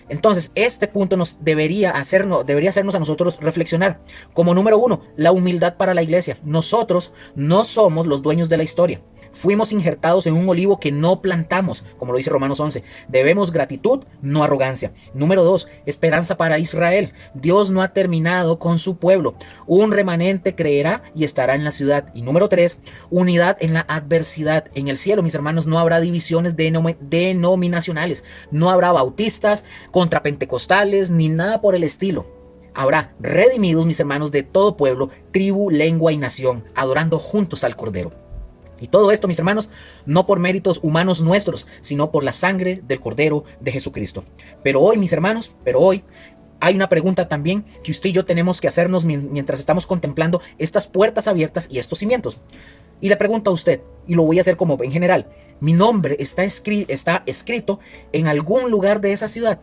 Entonces, este punto debería hacernos a nosotros reflexionar. Como número uno, la humildad para la iglesia. Nosotros no somos los dueños de la historia. Fuimos injertados en un olivo que no plantamos, como lo dice Romanos 11. Debemos gratitud, no arrogancia. Número 2, esperanza para Israel. Dios no ha terminado con su pueblo. Un remanente creerá y estará en la ciudad. Y número 3, unidad en la adversidad. En el cielo, mis hermanos, no habrá divisiones denominacionales. No habrá bautistas, contrapentecostales, ni nada por el estilo. Habrá redimidos, mis hermanos, de todo pueblo, tribu, lengua y nación, adorando juntos al Cordero. Y todo esto, mis hermanos, no por méritos humanos nuestros, sino por la sangre del Cordero de Jesucristo. Pero hoy, mis hermanos, hay una pregunta también que usted y yo tenemos que hacernos mientras estamos contemplando estas puertas abiertas y estos cimientos. Y le pregunto a usted, y lo voy a hacer como en general, ¿mi nombre está escrito en algún lugar de esa ciudad?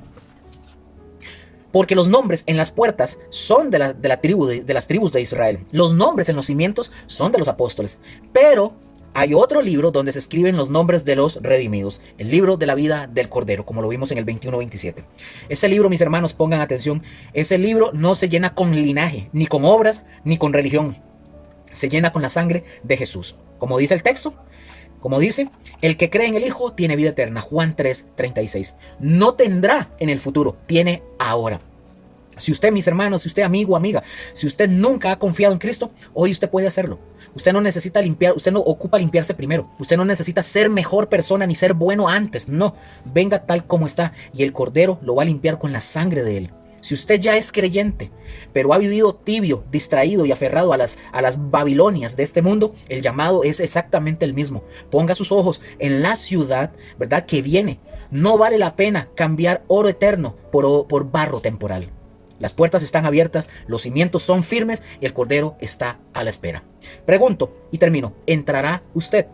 Porque los nombres en las puertas son de las tribus de Israel. Los nombres en los cimientos son de los apóstoles. Pero hay otro libro donde se escriben los nombres de los redimidos, el libro de la vida del Cordero, como lo vimos en el 21-27. Ese libro, mis hermanos, pongan atención, ese libro no se llena con linaje, ni con obras, ni con religión. Se llena con la sangre de Jesús. Como dice el texto, como dice, el que cree en el Hijo tiene vida eterna. Juan 3:36. No tendrá en el futuro, tiene ahora. Si usted, mis hermanos, si usted, amigo o amiga, si usted nunca ha confiado en Cristo, hoy usted puede hacerlo. Usted no necesita usted no ocupa limpiarse primero. Usted no necesita ser mejor persona ni ser bueno antes. No, venga tal como está y el Cordero lo va a limpiar con la sangre de Él. Si usted ya es creyente, pero ha vivido tibio, distraído y aferrado a las Babilonias de este mundo, el llamado es exactamente el mismo. Ponga sus ojos en la ciudad, ¿verdad?, que viene. No vale la pena cambiar oro eterno por barro temporal. Las puertas están abiertas, los cimientos son firmes y el Cordero está a la espera. Pregunto y termino, ¿entrará usted?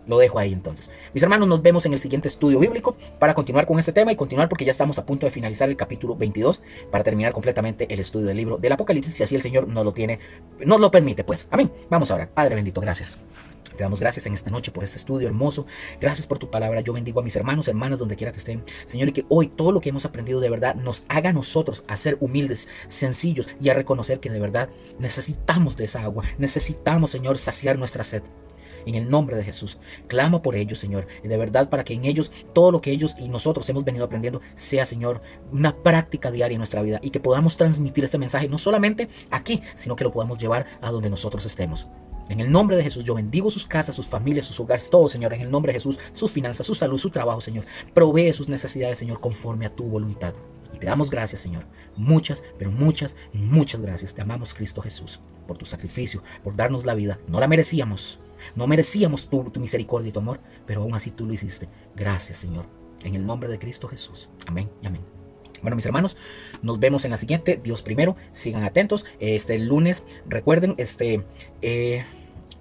Lo dejo ahí entonces. Mis hermanos, nos vemos en el siguiente estudio bíblico para continuar con este tema y continuar porque ya estamos a punto de finalizar el capítulo 22 para terminar completamente el estudio del libro del Apocalipsis, si así el Señor nos lo permite, pues. Amén. Vamos a orar. Padre bendito, gracias. Te damos gracias en esta noche por este estudio hermoso. Gracias por tu palabra. Yo bendigo a mis hermanos, hermanas, donde quiera que estén. Señor, y que hoy todo lo que hemos aprendido de verdad nos haga a nosotros a ser humildes, sencillos y a reconocer que de verdad necesitamos de esa agua. Necesitamos, Señor, saciar nuestra sed. En el nombre de Jesús, clamo por ellos, Señor, y de verdad para que en ellos, todo lo que ellos y nosotros hemos venido aprendiendo sea, Señor, una práctica diaria en nuestra vida y que podamos transmitir este mensaje no solamente aquí, sino que lo podamos llevar a donde nosotros estemos. En el nombre de Jesús, yo bendigo sus casas, sus familias, sus hogares, todo, Señor. En el nombre de Jesús, sus finanzas, su salud, su trabajo, Señor. Provee sus necesidades, Señor, conforme a tu voluntad. Y te damos gracias, Señor. Muchas, pero muchas, muchas gracias. Te amamos, Cristo Jesús, por tu sacrificio, por darnos la vida. No la merecíamos. No merecíamos tu misericordia y tu amor, pero aún así tú lo hiciste. Gracias, Señor. En el nombre de Cristo Jesús. Amén y amén. Bueno, mis hermanos, nos vemos en la siguiente. Dios primero. Sigan atentos. El lunes, recuerden,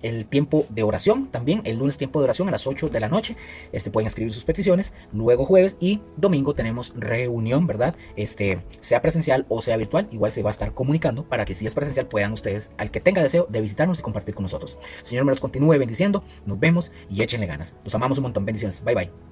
el tiempo de oración también. El lunes tiempo de oración a las 8 de la noche. Pueden escribir sus peticiones. Luego jueves y domingo tenemos reunión, ¿verdad? Sea presencial o sea virtual. Igual se va a estar comunicando para que si es presencial puedan ustedes, al que tenga deseo de visitarnos y compartir con nosotros. Señor me los continúe bendiciendo. Nos vemos y échenle ganas. Los amamos un montón. Bendiciones. Bye bye.